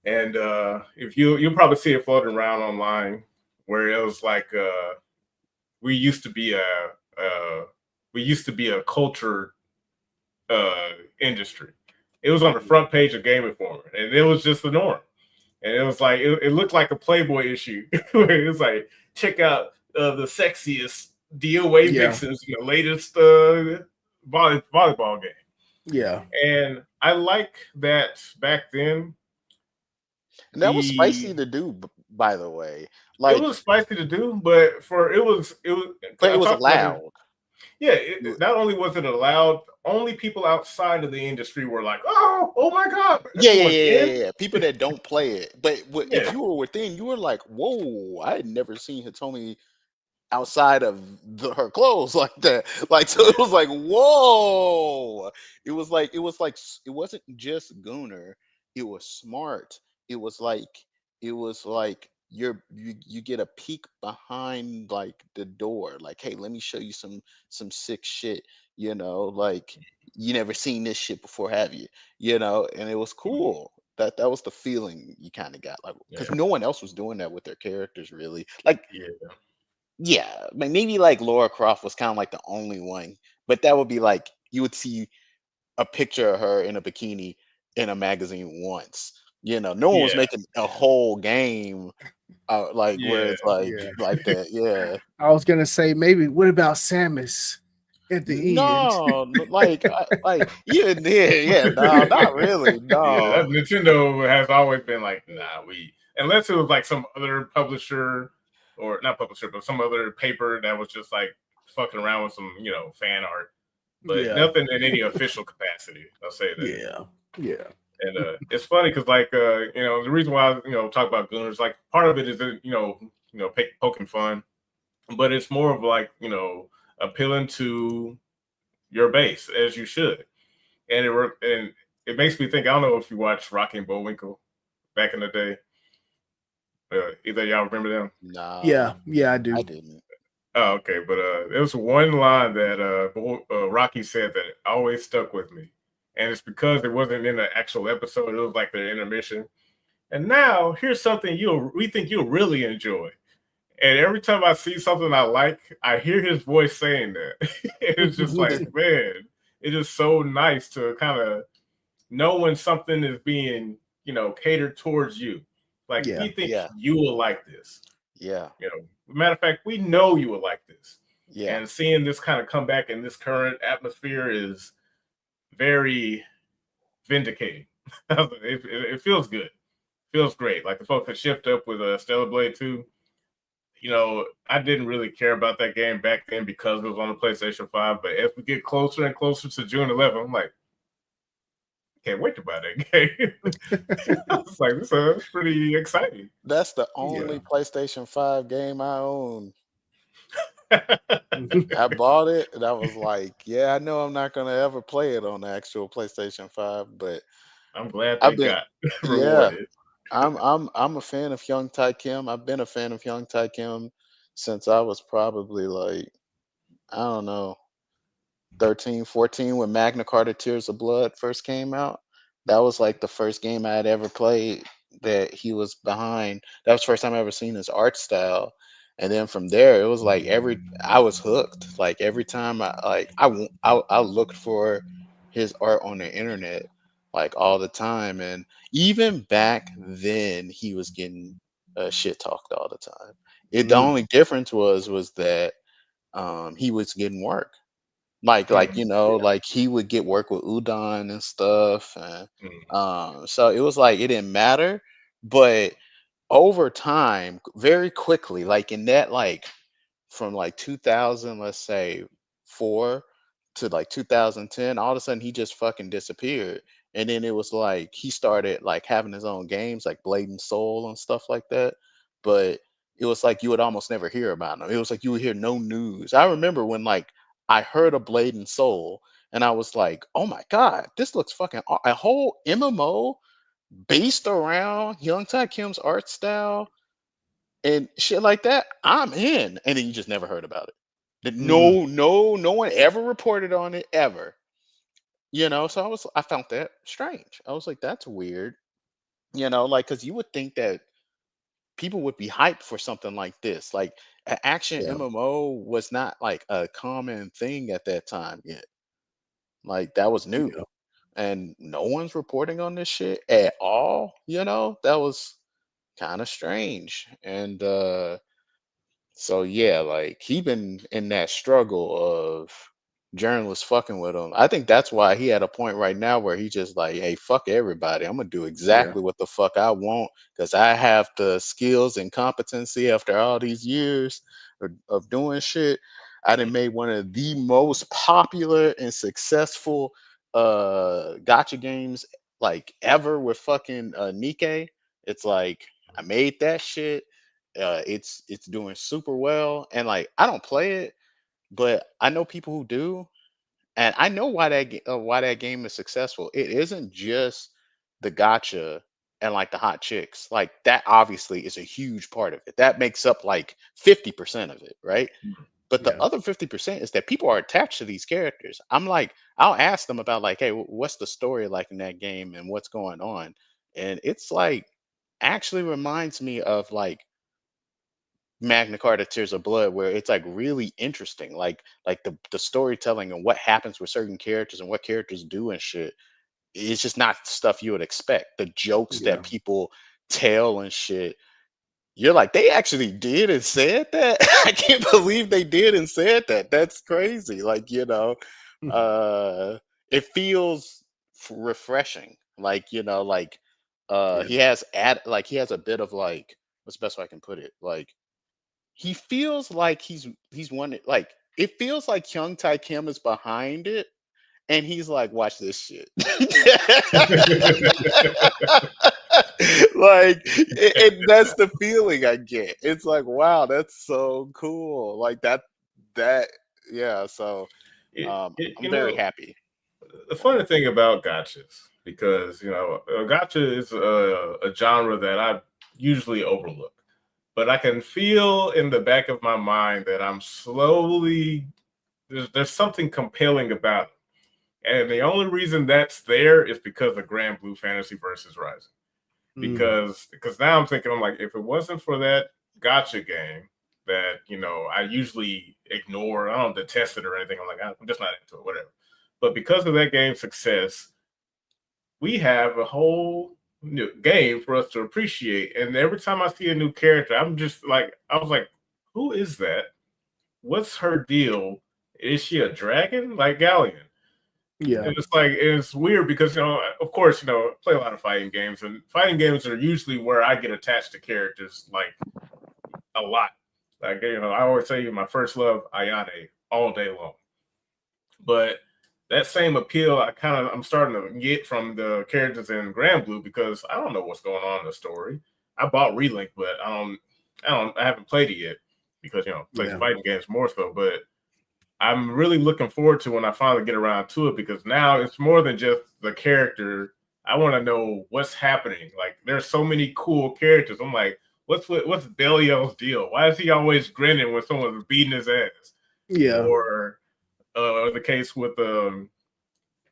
And if you'll probably see it floating around online, where it was like we used to be a uh, we used to be a culture industry. It was on the front page of Game Informer, and it was just the norm. And it was like it looked like a Playboy issue. Where it was like, check out the sexiest DOA Yeah, vixens in the latest volleyball game. yeah, And I like that back then. And that was spicy The to do, by the way. It Like, was spicy to do, but for it was. but it I was talked about it. allowed. Yeah, You- not only was it allowed, only people outside of the industry were like, oh my God, Yeah, yeah, going yeah, yeah, in. yeah. People that don't play it, but if Yeah, you were within, you were like, "Whoa!" I had never seen Hitomi outside of her clothes like that. Like, so yeah, it was like, "Whoa!" It wasn't just Gooner. It was smart. It was like you get a peek behind like the door. Like, hey, let me show you some sick shit. Like you never seen this shit before, have you? And it was cool. That was the feeling you kind of got, like, because yeah, no one else was doing that with their characters, really. Like, yeah, yeah, maybe like Laura Croft was kind of like the only one, but that would be like you would see a picture of her in a bikini in a magazine once. No one was yeah, making a whole game like where yeah, it's like yeah. like that. Yeah. I was gonna say maybe what about Samus at the end? No, like even there, yeah, no, not really, yeah. no. That Nintendo has always been like, nah, we unless it was like some other publisher or not publisher, but some other paper that was just like fucking around with some fan art, but Yeah, nothing in any official capacity. I'll say that. yeah, yeah, And it's funny because like the reason why talk about Gooners, like part of it is poking fun, but it's more of like appealing to your base as you should, and it makes me think. I don't know if you watched Rocky and Bullwinkle back in the day. Either y'all remember them? yeah, No, yeah. I I do. didn't. Oh, okay, but there was one line that Rocky said that always stuck with me, and it's because it wasn't in the actual episode. It was like the intermission. And now here's something we think you'll really enjoy. And every time I see something I like, I hear his voice saying that. It's just like, man, it is so nice to kind of know when something is being, catered towards you. Like Yeah, we think Yeah, you will like this. yeah, Matter of fact, we know you will like this. yeah. And seeing this kind of come back in this current atmosphere is very vindicating. It feels good. Feels great. Like the folks that shift up with Stellar Blade 2. I didn't really care about that game back then because it was on the PlayStation 5. But as we get closer and closer to June 11th, I'm like, can't wait to buy that game. It's like, this is pretty exciting. That's the yeah. only PlayStation 5 game I own. I bought it and I was like, yeah, I know I'm not gonna ever play it on the actual PlayStation 5, but I'm glad they I've been got yeah, rewarded. I'm a fan of Young Tai Kim. I've been a fan of Young Tai Kim since I was probably like, I don't know, 13, 14, when Magna Carta Tears of Blood first came out. That was like the first game I had ever played that he was behind. That was the first time I ever seen his art style. And then from there, it was like I was hooked. Like every time I looked for his art on the internet like all the time. And even back then, he was getting shit talked all the time. The Mm, only difference was that he was getting work. Yeah. Like he would get work with Udon and stuff, and Mm. so it was like it didn't matter. But over time, very quickly, like in that, like from like 2000, let's say 4 to like 2010, all of a sudden he just fucking disappeared. And then it was like he started like having his own games like Blade and Soul and stuff like that. But it was like you would almost never hear about him. It was like you would hear no news. I remember when like I heard of Blade and Soul and I was like, oh my God, this looks fucking a whole MMO based around Young Tai Kim's art style and shit like that. I'm in. And then you just never heard about it. Mm, No one ever reported on it ever. So I found that strange. I was like, that's weird. Like because you would think that people would be hyped for something like this. Like an action yeah, MMO was not like a common thing at that time yet. Like that was new. yeah, And no one's reporting on this shit at all. That was kind of strange. And so yeah, like he been in that struggle of journalists fucking with him. I think that's why he at a point right now where he just like, hey, fuck everybody. I'm gonna do yeah, exactly what the fuck I want because I have the skills and competency after all these years of doing shit. I done made one of the most popular and successful gotcha games like ever with fucking Nikkei. It's like I made that shit. It's doing super well, and like I don't play it, but I know people who do, and I know why that game is successful. It isn't just the gotcha and like the hot chicks. Like that obviously is a huge part of it. That makes up like 50% of it, right? But the yeah, other 50% is that people are attached to these characters. I'm like, I'll ask them about like, hey, what's the story like in that game and what's going on? And it's like actually reminds me of like Magna Carta Tears of Blood, where it's like really interesting, like the storytelling and what happens with certain characters and what characters do and shit. It's just not stuff you would expect. The jokes that yeah, people tell and shit. You're like, they actually did and said that. I can't believe they did and said that. That's crazy. Like, uh, it feels refreshing. Like, yeah, he has a bit of like, what's the best way I can put it? Like he feels like he's one like it feels like Hyung Tae Kim is behind it and he's like, watch this shit. Like that's the feeling I get. It's like, wow, that's so cool. Like that yeah, so It, it, I'm you very know, happy the for funny him. thing about gotchas, because gotcha is a genre that I usually overlook, but I can feel in the back of my mind that I'm slowly there's something compelling about it, and the only reason that's there is because of Grand Blue Fantasy versus Rising. mm, Because now I'm like, if it wasn't for that gotcha game that I usually ignore, I don't detest it or anything. I'm like, I'm just not into it, whatever. But because of that game's success, we have a whole new game for us to appreciate. And every time I see a new character, I'm just like, I was like, who is that? What's her deal? Is she a dragon like Galleon? yeah, And it's like it's weird because of course, I play a lot of fighting games, and fighting games are usually where I get attached to characters like a lot. Like I always say my first love, Ayane, all day long. But that same appeal, I'm starting to get from the characters in Grand Blue because I don't know what's going on in the story. I bought Relink, but I haven't played it yet because play yeah, fighting games more so. But I'm really looking forward to when I finally get around to it because now it's more than just the character. I want to know what's happening. Like there's so many cool characters. I'm like, what's Belial's deal? Why is he always grinning when someone's beating his ass? yeah, Or the case with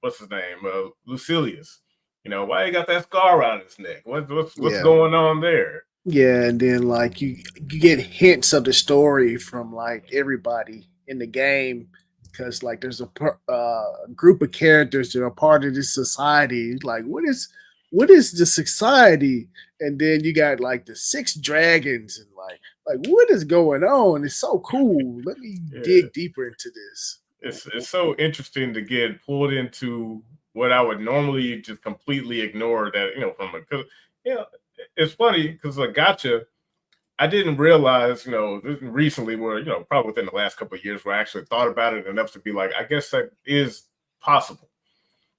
what's his name, Lucilius. Why he got that scar around his neck? What's yeah. going on there? Yeah, and then like you get hints of the story from like everybody in the game because like there's a group of characters that are part of this society. Like, what is the society? And then you got like the six dragons and like what is going on? It's so cool. Let me Yeah. dig deeper into this. It's so interesting to get pulled into what I would normally just completely ignore that from a because it's funny because a gotcha I didn't realize, recently, where probably within the last couple of years, where I actually thought about it enough to be like, I guess that is possible.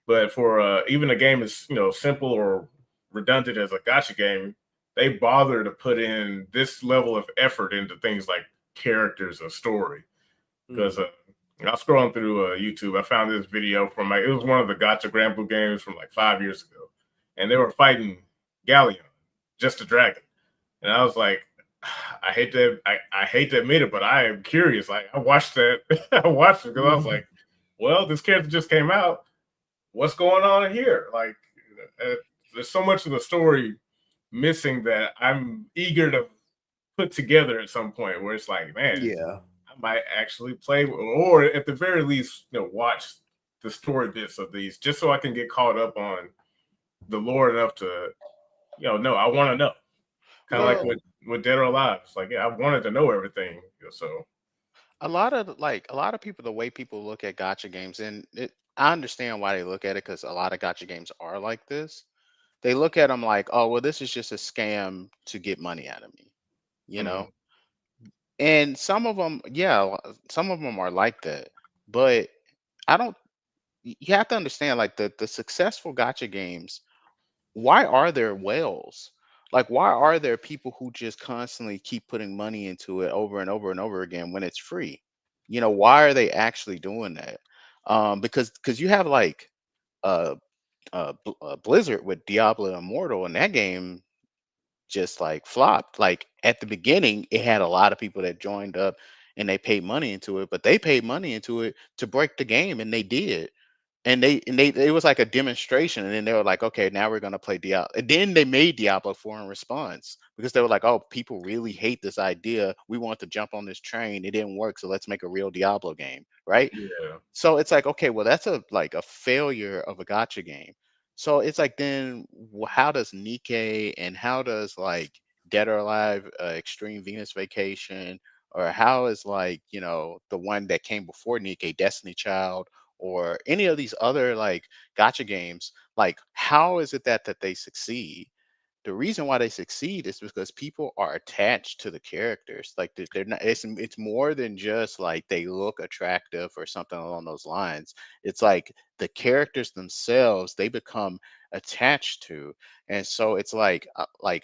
But for even a game as simple or redundant as a gotcha game, they bother to put in this level of effort into things like characters and story. Because I was scrolling through YouTube, I found this video from it was one of the gotcha Grand Blue games from like 5 years ago, and they were fighting Galleon, just a dragon, and I was like, I hate to admit it, but I am curious. Like I watched that, I watched it because I was Mhm. like, well, this character just came out. What's going on here? Like, uh, there's so much of the story missing that I'm eager to put together at some point. Where it's like, man, Yeah. I might actually play, or at the very least, watch the story bits of these, just so I can get caught up on the lore enough to, no, I want to know. Kind of like Well, with Dead or Alive. It's like, yeah, I wanted to know everything. So a lot of people, the way people look at gotcha games, and I understand why they look at it because a lot of gotcha games are like this. They look at them like, oh, well, this is just a scam to get money out of me, you know. mhm, And some of them, yeah, some of them are like that. But I don't. You have to understand, like the successful gotcha games, why are there whales? Like, why are there people who just constantly keep putting money into it over and over and over again when it's free? Why are they actually doing that? Because you have like uh, Blizzard with Diablo Immortal, and that game just like flopped. Like at the beginning, it had a lot of people that joined up and they paid money into it, but they paid money into it to break the game, and they did, and they it was like a demonstration, and then they were like, okay, now we're gonna play Diablo. And then they made Diablo 4 in response because they were like, oh, people really hate this idea. We want to jump on this train. It didn't work, so let's make a real Diablo game, right? yeah, So it's like, okay, well, that's a failure of a gotcha game. So it's like, then how does Nikkei and how does like Dead or Alive, Extreme Venus Vacation, or how is like, the one that came before Nikkei, Destiny Child, or any of these other like gotcha games, like how is it that they succeed? The reason why they succeed is because people are attached to the characters. Like they're not. It's more than just like they look attractive or something along those lines. It's like the characters themselves they become attached to, and so it's like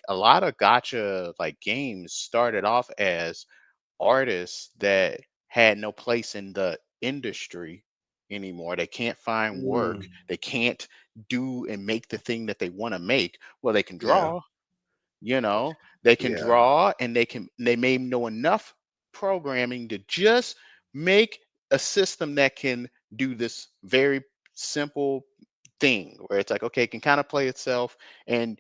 a lot of gotcha like games started off as artists that had no place in the industry anymore. They can't find work. Mm. They can't do and make the thing that they want to make. Well, they can Yeah. draw, they can Yeah. draw, and they may know enough programming to just make a system that can do this very simple thing where it's like, okay, it can kind of play itself, and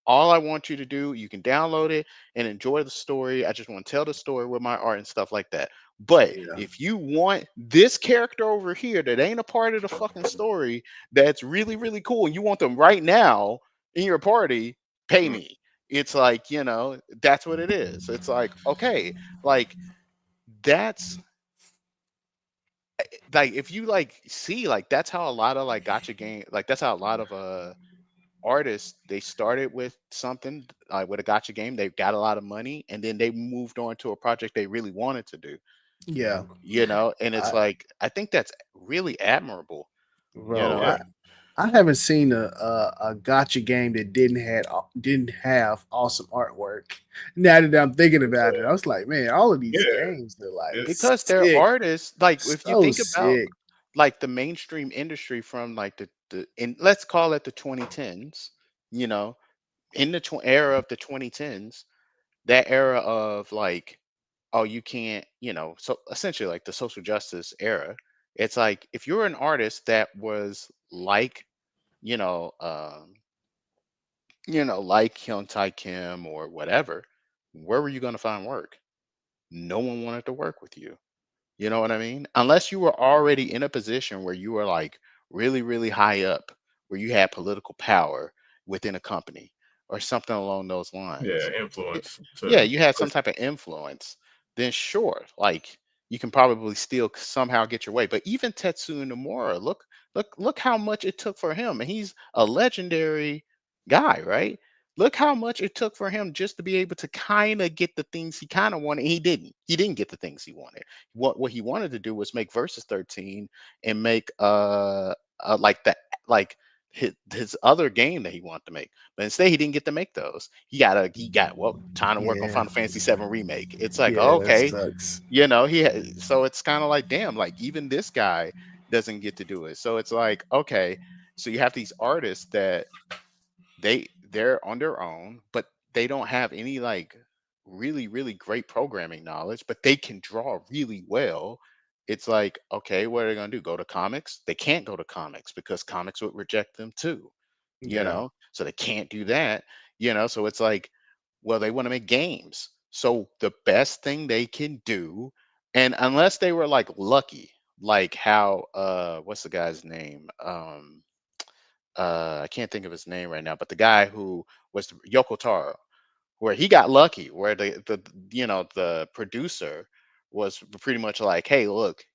all I want you to do, you can download it and enjoy the story. I just want to tell the story with my art and stuff like that. But Yeah. if you want this character over here that ain't a part of the fucking story, that's really really cool, and you want them right now in your party, pay mm, me. It's like, that's what it is. It's like, okay, like that's like, if you like see, like that's how a lot of like gotcha game, like that's how a lot of artists, they started with something like with a gotcha game, they got a lot of money, and then they moved on to a project they really wanted to do, Yeah. and it's I, like, I think that's really admirable, you bro, know. yeah, I haven't seen a gotcha game that didn't have awesome artwork. Now that I'm thinking about it, I was like, man, all of these yeah. games are like It's Because they're sick, artists, like if you so think about sick. like the mainstream industry from like the in let's call it the 2010s, you know, in the era of the 2010s, that era of like, oh, you can't, so essentially like the social justice era. It's like if you're an artist that was like, you know, um, like Hyun Tai Kim or whatever, where were you going to find work? No one wanted to work with you. You know what I mean? Unless you were already in a position where you were like really, really high up, where you had political power within a company or something along those yeah, lines. Y- influence Yeah, to you had some push. type of influence, then sure, like you can probably still somehow get your way. But even Tetsuya Nomura, look how much it took for him. And he's a legendary guy, right? Look how much it took for him just to be able to kind of get the things he kind of wanted. He didn't. He didn't get the things he wanted. What he wanted to do was make Versus 13 and make like that, like his other game that he wanted to make. But instead he didn't get to make those. He got well time to work on Yeah, Final Fantasy 7 remake. It's like, yeah, that okay, sucks. so it's kind of like, damn, like even this guy doesn't get to do it. So it's like, okay, so you have these artists that they're on their own, but they don't have any like really great programming knowledge, but they can draw really well. It's like, okay, what are they gonna do? Go to comics? They can't go to comics because comics would reject them too, Yeah, so they can't do that, so it's like, well, they want to make games, so the best thing they can do, and unless they were like lucky, like how what's the guy's name, I can't think of his name right now, but the guy who was Yoko Taro, where he got lucky, where the producer was pretty much like, hey, look,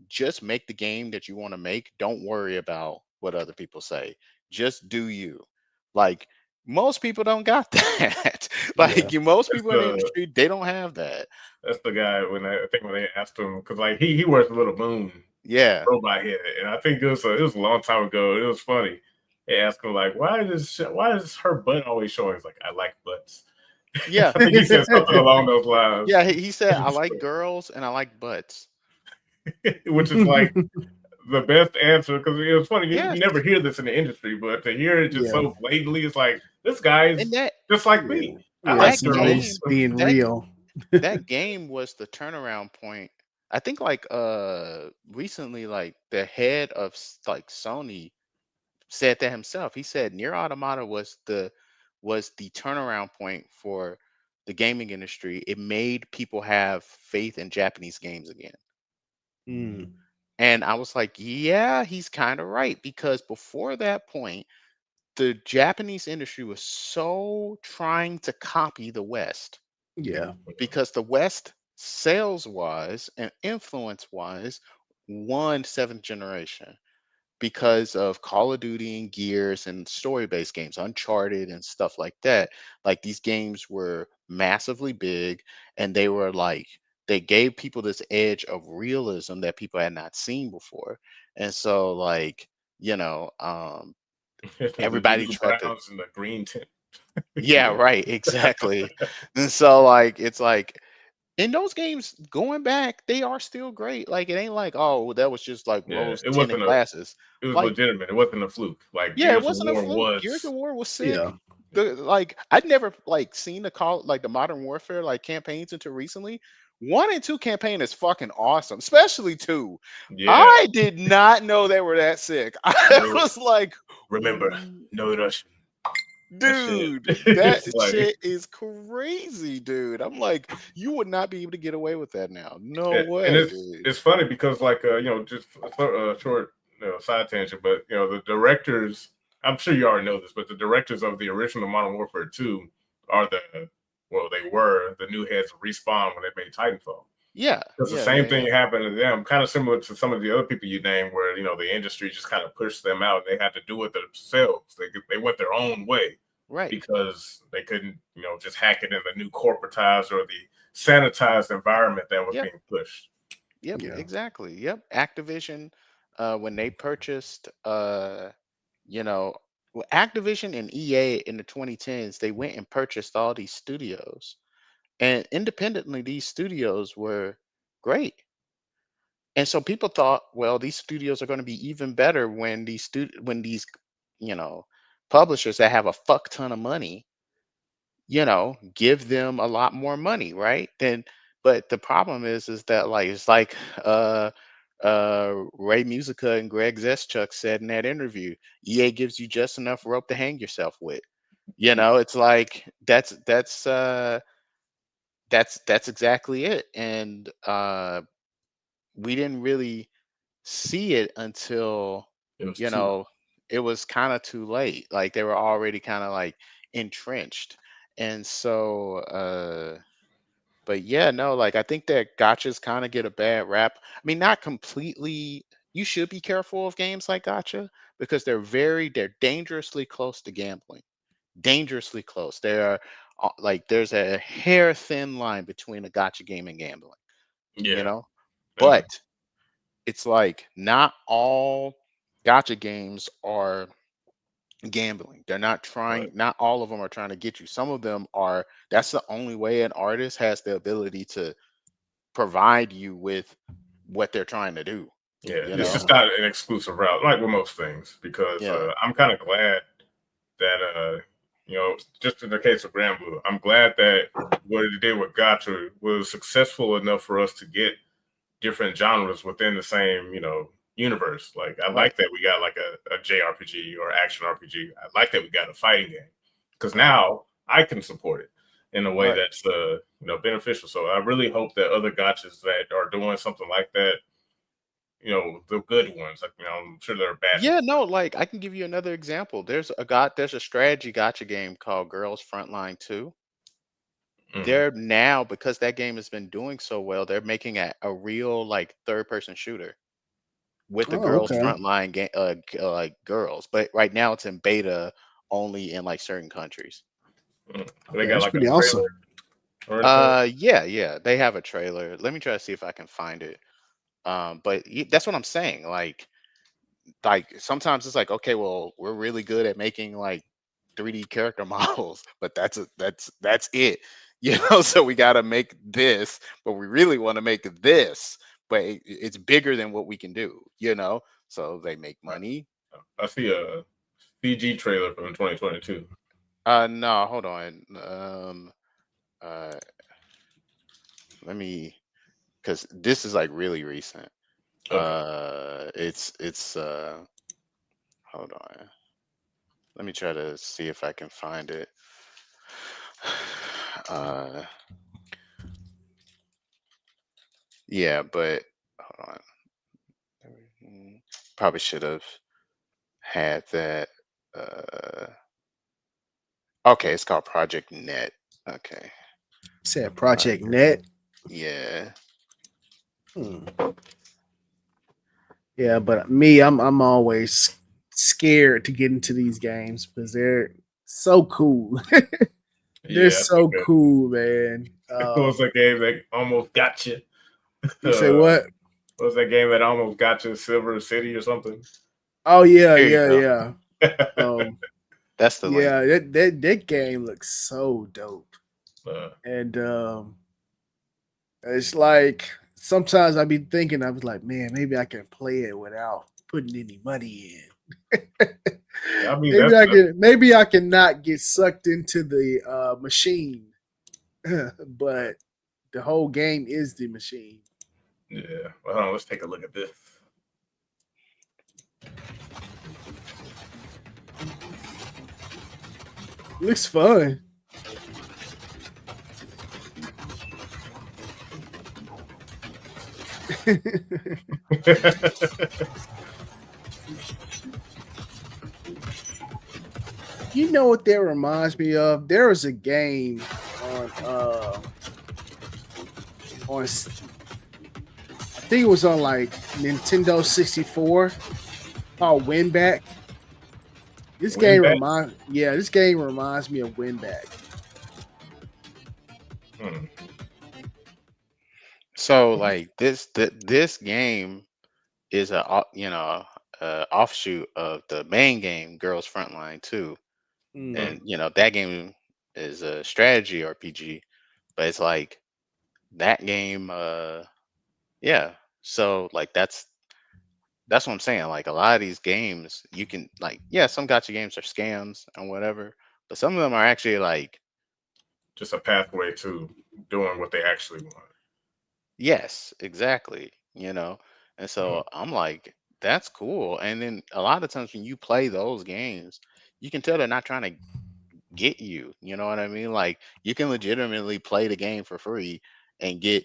just make the game that you want to make. Don't worry about what other people say. Just do you. Like most people don't got that. yeah, Most That's people in the the industry, they don't have that. that's the guy I think when they asked him because like he wears a little moon Yeah. robot head, and I think it was a long time ago. It was funny. They asked him like, why is her butt always showing? He's like, I like butts. Yeah. I think he said something along those lines, Yeah. He said, I like girls and I like butts. which is like the best answer because it was funny. You Yes. never hear this in the industry, but to hear it just yeah, so blatantly, it's like this guy's And that just like yeah, me. I yeah. like that girls. Somebody's game, being that real. that game was the turnaround point. I think like recently, like the head of like Sony said that himself. He said Near Automata was the turnaround point for the gaming industry. It made people have faith in Japanese games again. Mm, And I was like, yeah, he's kind of right, because before that point, the Japanese industry was so trying to copy the West, yeah, because the West, sales wise and influence wise, won seventh generation because of Call of Duty and Gears and story based games, Uncharted and stuff like that. Like these games were massively big, and they were like, they gave people this edge of realism that people had not seen before. And so, like, you know, um, the everybody blue tried to, browns and the green tint. yeah, right, exactly. And so, like, it's like, in those games, going back, they are still great. Like it ain't like, oh, that was just like Yeah, rose tinted a glasses. it was Like, legitimate. It wasn't a fluke. Like yeah, it Gears of wasn't a War fluke. Gears of was. War was sick. yeah, I'd never like seen the Modern Warfare like campaigns until recently. 1 and 2 campaign is fucking awesome, especially 2. Yeah, I did not know they were that sick. I re- was like, remember, no Russian. That shit. dude, that It's like shit is crazy, dude. I'm like, you would not be able to get away with that now. No and way, it's dude. it's funny because like just a short side tangent, but the directors. I'm sure you already know this, but the directors of the original Modern Warfare 2 are they were the new heads of Respawn when they made Titanfall. Yeah, Because the yeah, same yeah, thing yeah. happened to them, kind of similar to some of the other people you named, where the industry just kind of pushed them out. They had to do it themselves. They went their own way Right. because they couldn't just hack it in the new corporatized or the sanitized environment that was Yep. being pushed. Yep. yeah. Exactly. Yep. Activision, when they purchased, you know, Activision and EA in the 2010s, they went and purchased all these studios, and independently, these studios were great. And so people thought, well, these studios are going to be even better when these, you know, publishers that have a fuck ton of money, give them a lot more money, right? Then, but the problem is that like it's like Ray Musica and Greg Zeschuk said in that interview, EA gives you just enough rope to hang yourself with. It's like that's exactly it. And we didn't really see it until, It was you too. know, it was kind of too late. Like they were already kind of like entrenched. And so but yeah, no, like I think that gotchas kind of get a bad rap. I mean, not completely. You should be careful of games like gotcha, because they're dangerously close to gambling. dangerously close. There are like there's a hair thin line between a gotcha game and gambling, you Yeah, know. definitely. But it's like not all gotcha games are gambling. They're not Right. trying, not all of them are trying to get you. Some of them are, that's the only way an artist has the ability to provide you with what they're trying to do, Yeah, you it's know? just not an exclusive route like with most things because Yeah. I'm kind of glad that just in the case of Grand Blue, I'm glad that what it did with Gacha was successful enough for us to get different genres within the same universe. Like I Right. like that we got like a JRPG or action RPG. I like that we got a fighting game because now I can support it in a way Right. that's beneficial. So I really hope that other gotchas that are doing something like that, the good ones, like I'm sure there are bad Yeah, ones. no, like I can give you another example. There's a strategy gotcha game called Girls Frontline 2. Mhm. They're now, because that game has been doing so well, they're making a real like third person shooter with the Oh, girls okay. frontline game like girls. But right now it's in beta only in like certain countries. They Okay, got that's like a pretty awesome. trailer or anything. Yeah, they have a trailer. Let me try to see if I can find it. But that's what I'm saying. Like sometimes it's like, okay, well, we're really good at making like 3D character models, but that's it. So we got to make this, but we really want to make this, but it's bigger than what we can do. So they make Right. money. I see a CG trailer from 2022. No, hold on. Uh let me, because this is like really recent. Okay. It's hold on. Let me try to see if I can find it. Uh yeah, but hold on. Probably should have had that. Uh, okay, it's called Project Net. Okay. Said Right. Project Net. Yeah. Hmm. Yeah, but me, I'm always scared to get into these games because they're so cool. They're Yeah, I think so cool, man. it was a game that almost got you. You say what? What was that game that almost got you? Silver City or something? Oh yeah, Here you yeah, go. yeah. Um, That's the link. yeah, that game looks so dope, uh, and it's like sometimes I be thinking I was like, man, maybe I can play it without putting any money in. I mean, that's Maybe I can not get sucked into the machine, but the whole game is the machine. yeah. Well, hold on, let's take a look at this. Looks fun. You know what that reminds me of? There was a game on I think it was on like Nintendo 64 called Winback. Win back. This game reminds me of Winback. Hmm. So like this game is a offshoot of the main game Girls Frontline 2. Mm. And that game is a strategy RPG, but it's like that game yeah. So like that's what I'm saying. Like a lot of these games, you can like, yeah, some gotcha games are scams and whatever, but some of them are actually like, Just a pathway to doing what they actually want. yes, exactly. And Hmm. so I'm like, that's cool. And then a lot of times when you play those games, you can tell they're not trying to get you. You know what I mean? Like you can legitimately play the game for free and get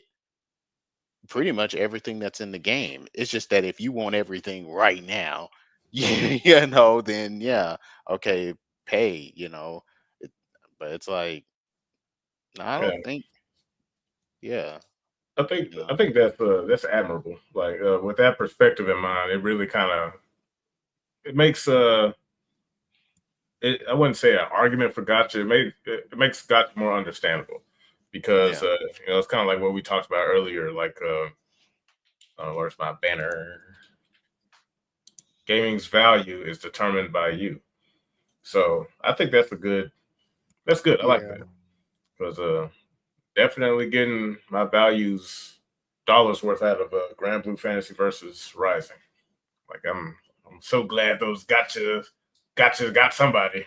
pretty much everything that's in the game. It's just that if you want everything right now, then yeah, okay, pay. It, but it's like I Yeah, don't think, yeah, I think you know, I think that's admirable. Like with that perspective in mind, it really kind of it makes I wouldn't say an argument for gotcha. It makes gotcha more understandable because Yeah. it's kind of like what we talked about earlier. Like, where's my banner? Gaming's value is determined by you. So I think that's good. I like Yeah. that because definitely getting my values dollars worth out of Grand Blue Fantasy versus Rising. Like I'm so glad those gotcha got somebody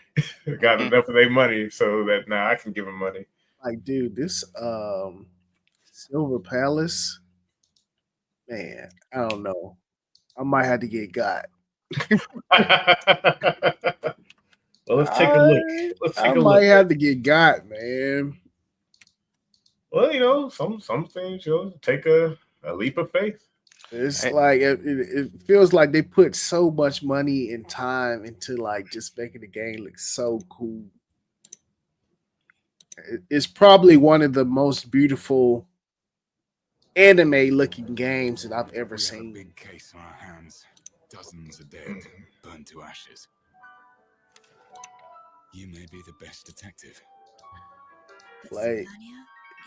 got enough of their money so that now I can give them money. Like, dude, this Silver Palace, man, I don't know. I might have to get got. Well, let's take a look. Let's I take a might look. have to get got, man. Well, some things take a leap of faith. It's Hey, like it feels like they put so much money and time into like just making the game look so cool. It's probably one of the most beautiful anime looking games that I've ever We have a seen. big case on our hands. Dozens are dead, burned to ashes. You may be the best detective. Like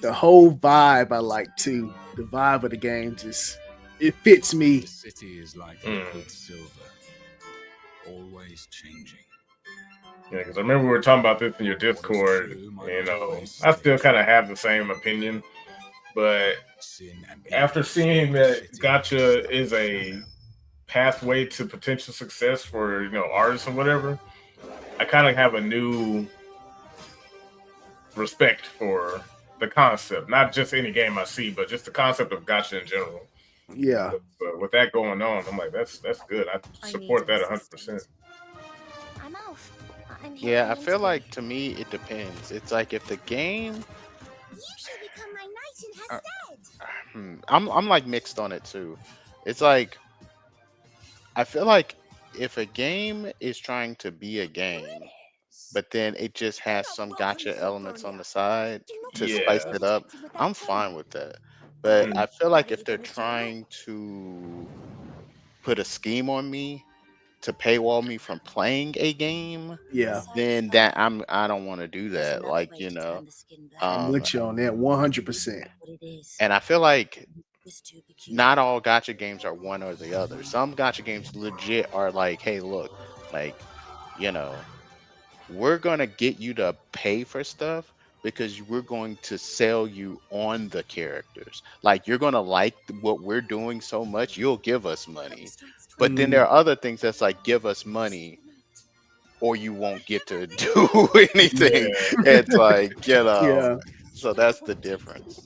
the whole vibe I like too. The vibe of the game just it fits me. The city is like liquid silver, always changing. Yeah, because I remember we were talking about this in your Discord. I still kind of have the same opinion, but after seeing that gotcha is a pathway to potential success for artists or whatever, I kind of have a new respect for the concept. Not just any game I see, but just the concept of gotcha in general. Yeah. With that going on, I'm like, that's good. I support that 100%. I'm off. yeah, I feel like to me it depends. It's like if the game, You should become my knight instead. I'm like mixed on it too. It's like I feel like if a game is trying to be a game, but then it just has some gotcha elements on the side to spice Yeah. it up, I'm fine with that. But I feel like if they're trying to put a scheme on me to paywall me from playing a game, Yeah. then I don't want to do that. Like, I'm um, with you on that 100%. and I feel like not all gotcha games are one or the other. Some gotcha games legit are like, hey, look, like, we're gonna get you to pay for stuff because we're going to sell you on the characters. Like you're gonna like what we're doing so much, you'll give us money. But then there are other things that's like, give us money or you won't get to do anything. It's like, Yeah. so that's the difference.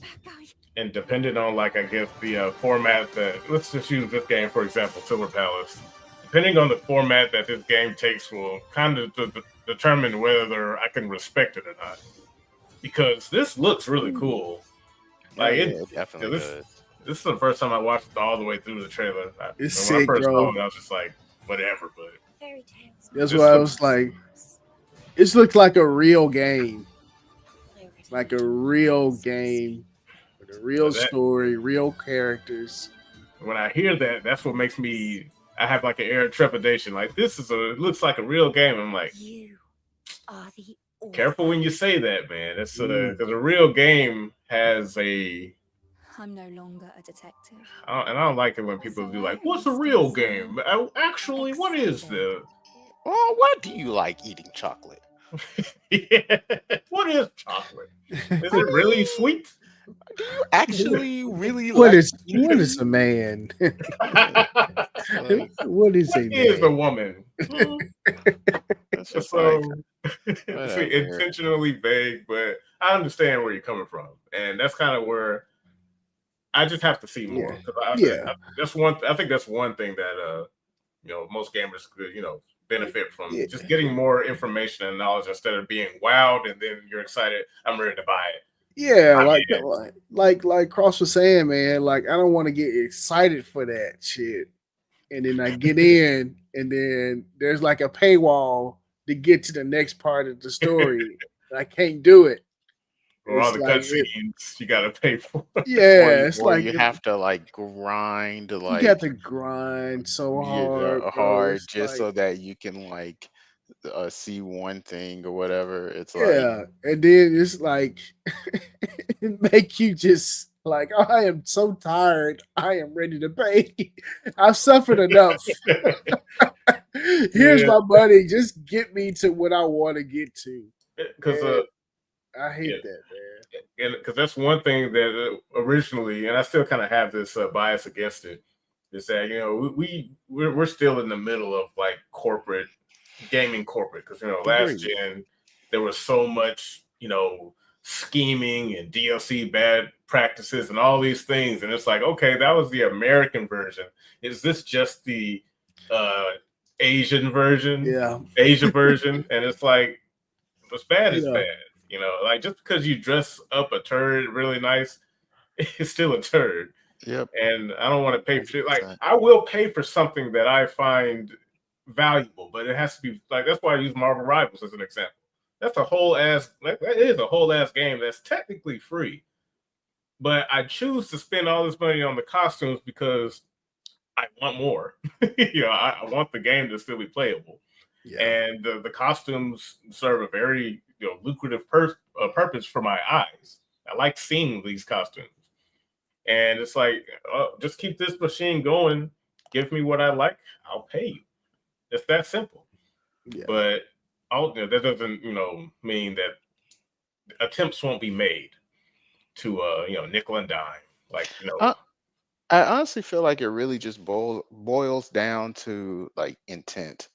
And depending on, like, I guess the format that, let's just use this game for example, Silver Palace. Depending on the format that this game takes will kind of determine whether I can respect it or not. Because this looks really cool. Like yeah, it definitely does. This is the first time I watched it all the way through the trailer. It's when I sick, first bro. saw it, I was just like, whatever. But That's why I was like, it looked like a real game. Like a real game with a real story, real characters. When I hear that, that's what makes me. I have like an air of trepidation. Like it looks like a real game. I'm like, You are the careful when you say that, man. That's because a real game has a. I'm no longer a detective. And I don't like it when people do like, "What's a real game?" Actually, what is the? Oh, why do you like eating chocolate? Yeah. What is chocolate? Is it really sweet? Do you actually really What like is a man? What is a woman? It's just So like, it's whatever. intentionally vague, but I understand where you're coming from, and that's kind of where I just have to see more. That's one. I think that's one thing that most gamers could benefit from just getting more information and knowledge instead of being wowed and then you're excited. I'm ready to buy it. Yeah, like Cross was saying, man. Like I don't want to get excited for that shit, and then I get in, and then there's like a paywall to get to the next part of the story. I can't do it. Or all the cutscenes you gotta pay for. Yeah, or you have to like grind, like you got to grind so hard, hard It's just like, so that you can like see one thing or whatever. It's like, Yeah, and then it's like it make you just like, "Oh, I am so tired. I am ready to pay. I've suffered enough. Here's Yeah, my money. Just get me to what I want to get to." because And I yeah, hate that, man. and because that's one thing that originally, and I still kind of have this bias against it, is that we're still in the middle of like corporate gaming corporate because last agreed. gen there was so much scheming and DLC bad practices and all these things, and it's like, okay, that was the American version. Is this just the uh Asian version, Yeah, Asia version? And it's like, what's bad is yeah, bad. Like just because you dress up a turd really nice, it's still a turd. Yep, And I don't want to pay for shit. Like 100%. I will pay for something that I find valuable, but it has to be like that's why I use Marvel Rivals as an example. That's a whole ass that is a whole ass game that's technically free. But I choose to spend all this money on the costumes because I want more. I want the game to still be playable. yeah, And the costumes serve a very lucrative purpose for my eyes. I like seeing these costumes, and it's like, just keep this machine going. Give me what I like. I'll pay you. It's that simple. yeah. But that doesn't mean that attempts won't be made to nickel and dime. Like I, I honestly feel like it really just boils down to like intent,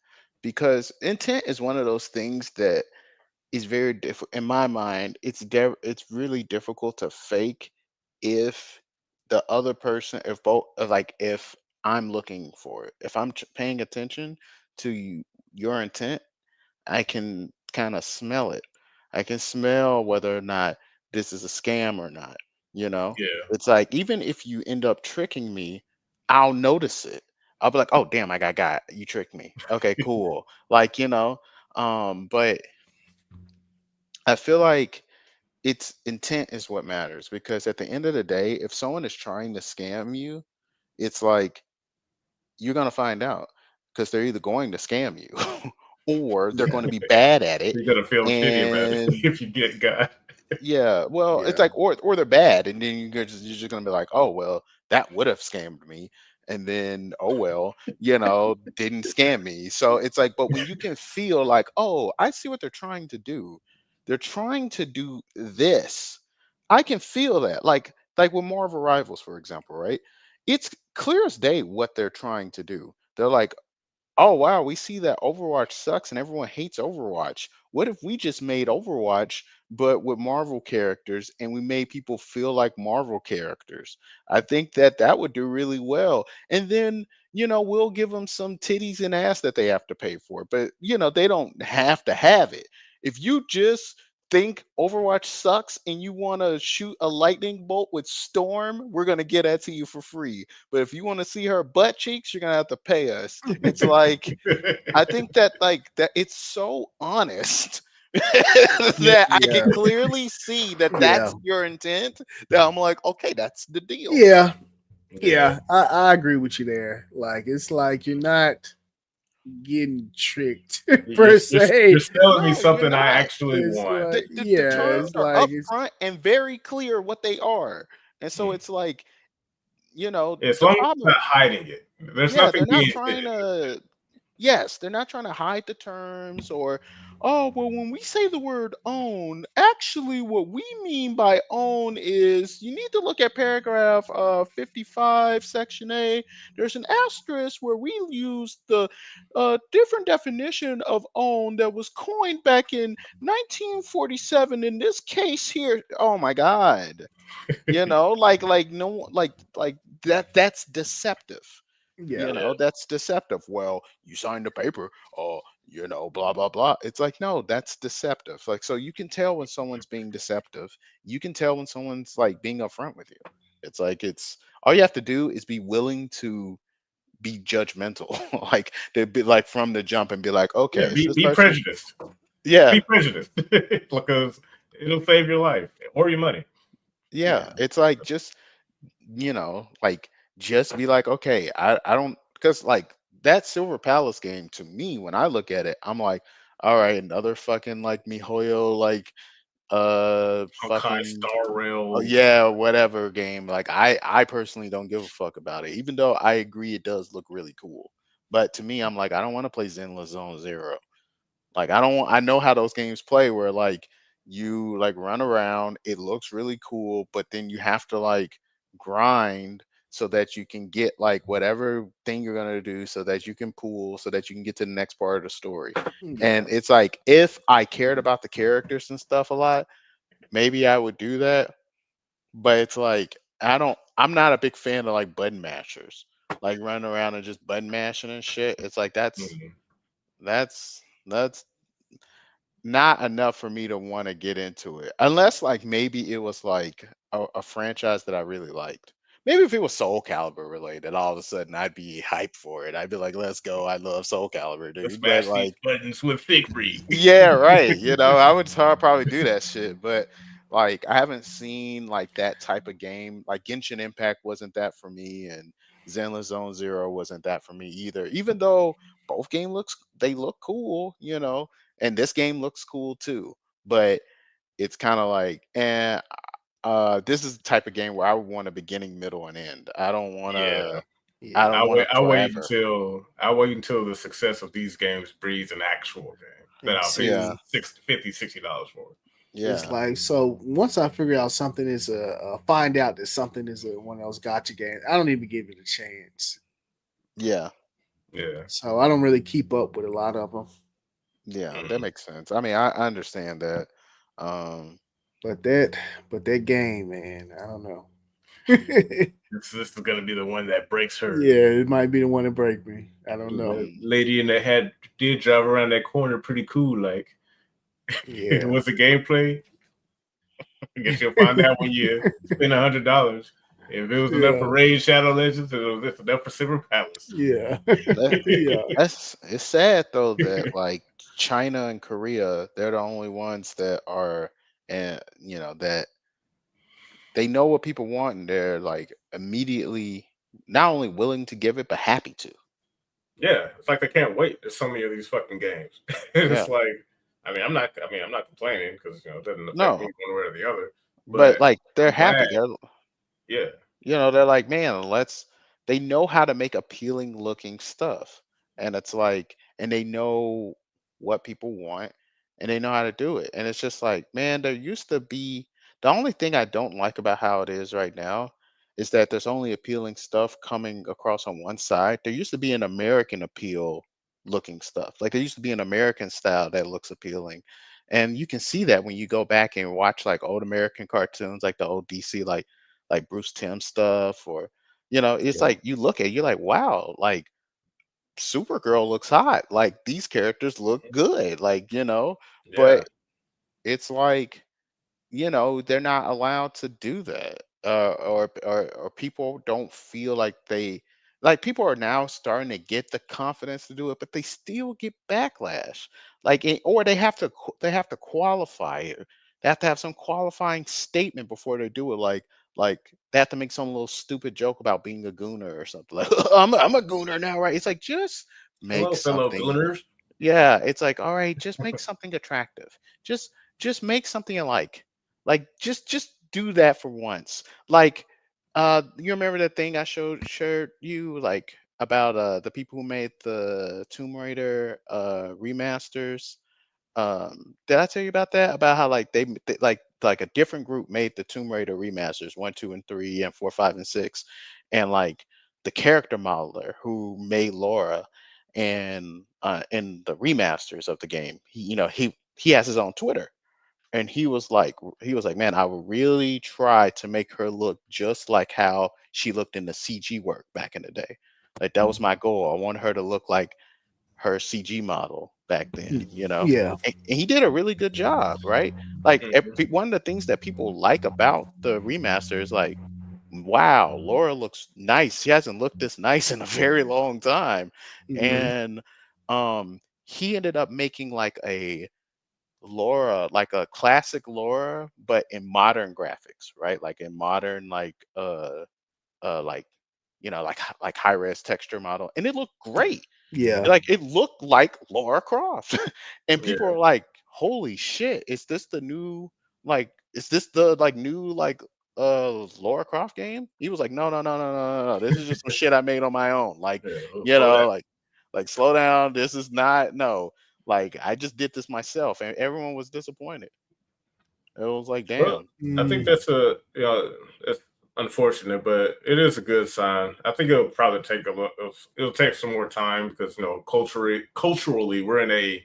because intent is one of those things that is very difficult in my mind. It's really difficult to fake if the other person, if both, like if I'm looking for it, if I'm paying attention to your intent, I can kind of smell it. I can smell whether or not this is a scam or not. You know, yeah, it's like even if you end up tricking me, I'll notice it. I'll be like, "Oh, damn, I got you tricked me. Okay, cool." Like, but I feel like it's intent is what matters, because at the end of the day, if someone is trying to scam you, it's like you're going to find out, because they're either going to scam you or they're going to be bad at it. you're gonna feel shitty about it And if you get got. yeah, well, it's Yeah. like, or they're bad, and then you're just gonna be like, oh well, that would have scammed me, and then oh well, didn't scam me. So it's like, but when you can feel like, oh, I see what they're trying to do. They're trying to do this. I can feel that, like with Marvel Rivals, for example, right? It's clear as day what they're trying to do. They're like, oh wow, we see that Overwatch sucks and everyone hates Overwatch. What if we just made Overwatch but with Marvel characters, and we made people feel like Marvel characters? I think that that would do really well. And then, we'll give them some titties and ass that they have to pay for. But, they don't have to have it. If you just think Overwatch sucks and you want to shoot a lightning bolt with Storm, we're going to get that to you for free. But if you want to see her butt cheeks, you're going to have to pay us. It's like, I think that, like, that it's so honest Yeah, that I can Yeah. clearly see that Yeah. that's your intent, that I'm like, okay, that's the deal. Yeah. yeah. Yeah. I agree with you there. Like it's like you're not getting tricked You're, per you're, you're se. selling me No, you're something I not. actually It's want. like The yeah, terms it's are like it's upfront and very clear what they are. And so Mm. it's like, As the long as it's problem, not hiding it, there's yeah, nothing they're not being trying hidden. to, yes, they're not trying to hide the terms, or, oh, well, when we say the word own, actually what we mean by own is, you need to look at paragraph 55, section A. There's an asterisk where we use the different definition of own that was coined back in 1947 in this case here. Oh my God. Like no, like that's deceptive. yeah. That's deceptive. Well, you signed the paper, oh, blah blah blah. It's like, no, that's deceptive. Like, so you can tell when someone's being deceptive. You can tell when someone's like being upfront with you. It's like, it's all you have to do is be willing to be judgmental, like to be like from the jump and be like, Yeah, okay, so this be person, prejudiced. Be yeah, prejudiced because it'll save your life or your money. yeah. Yeah. It's like, just, like, just be like, okay, I don't, because like that Silver Palace game, to me, when I look at it, I'm like, all right, another fucking like MiHoYo like Honkai fucking Star oh Rail. yeah, whatever game. Like I personally don't give a fuck about it, even though I agree it does look really cool. But to me, I'm like, I don't want to play Zenless Zone Zero. Like I don't want, I know how those games play where like you like run around, it looks really cool, but then you have to like grind so that you can get like whatever thing you're gonna do so that you can pool so that you can get to the next part of the story. Yeah. And it's like if I cared about the characters and stuff a lot, maybe I would do that. But it's like I'm not a big fan of like button mashers. Like running around and just button mashing and shit. It's like Mhm. that's not enough for me to want to get into it. Unless like maybe it was like a franchise that I really liked. Maybe if it was Soul Calibur related, all of a sudden I'd be hyped for it. I'd be like, let's go. I love Soul Calibur, Let's dude. But smash these like buttons with Victory. yeah, right. I would probably do that shit, but like I haven't seen like that type of game. Like Genshin Impact wasn't that for me, and Zenless Zone Zero wasn't that for me either. Even though both game looks they look cool, and this game looks cool too. But it's kind of like, this is the type of game where I would want a beginning, middle, and end. Yeah. I Yeah. don't want a forever. I wait until the success of these games breeds an actual game. Then And I'll pay Yeah, see, $50, $60 for it. it's yeah, like, so once I figure out something is find out that something is one of those gotcha games, I don't even give it a chance. yeah. Yeah. So I don't really keep up with a lot of them. Yeah, that Mhm. makes sense. I mean, I understand that. Um, But that game, man, I don't know. Yeah, This is gonna be the one that breaks her. it might be the one to break me. I don't know. mhm. Lady in the hat did drive around that corner pretty cool. Like, Yeah. what's the gameplay? I guess you'll find out when you spend $100. If it was enough for Yeah. Raid Shadow Legends, it was just enough for Silver Palace. Yeah. That Yeah. it's sad though that like China and Korea, they're the only ones that are, and that they know what people want and they're like immediately not only willing to give it but happy to. Yeah, it's like they can't wait. There's so many of these fucking games. It's Yeah, like, I'm not complaining because it doesn't affect me no, one way or the other. but But like they're I'm happy. glad. Yeah, They're like, man, they know how to make appealing looking stuff. And it's like, and they know what people want and they know how to do it. And it's just like, man, there used to be the only thing I don't like about how it is right now is that there's only appealing stuff coming across on one side. There used to be an American appeal looking stuff. Like there used to be an American style that looks appealing. And you can see that when you go back and watch like old American cartoons, like the old DC, like Bruce Timm stuff, or it's yeah, like you look at it, you're like, wow, like Supergirl looks hot. Like these characters look good. Like, yeah. but it's like they're not allowed to do that, or people don't feel like people are now starting to get the confidence to do it, but they still get backlash, or they have to qualify it. They have to have some qualifying statement before they do it, like they have to make some little stupid joke about being a gooner or something like I'm a gooner now, right? It's like just make Hello, fellow something. Gooners. Yeah, it's like, all right, just make something attractive. Just make something you like just do that for once. Like you remember that thing I shared you like about the people who made the Tomb Raider remasters? Did I tell you about that? About how like like a different group made the Tomb Raider remasters, 1, 2, and 3, and 4, 5, and 6, and like the character modeler who made Laura and in the remasters of the game, he has his own Twitter, and he was like, man, I would really try to make her look just like how she looked in the CG work back in the day. Like that was my goal. I wanted her to look like her CG model back then. Yeah. And he did a really good job, right? Like Mhm. one of the things that people like about the remaster is like, wow, Laura looks nice. She hasn't looked this nice in a very long time. Hmm. And he ended up making like a Laura, like a classic Laura, but in modern graphics, right? Like in modern like like high res texture model, and it looked great. Yeah. Like it looked like Laura Croft, and Yeah. people were like, "Holy shit! Is this the new like? Is this the like new like Laura Croft game?" He was like, "No, no, no, no, no, no, no. This is just some shit I made on my own. Like, Yeah. Slow down. slow down. This is not no. Like I just did this myself," and everyone was disappointed. It was like, Well, damn. I think Mm, that's it's unfortunate, but it is a good sign. I think it'll probably take a little. It'll take some more time because culturally, we're in a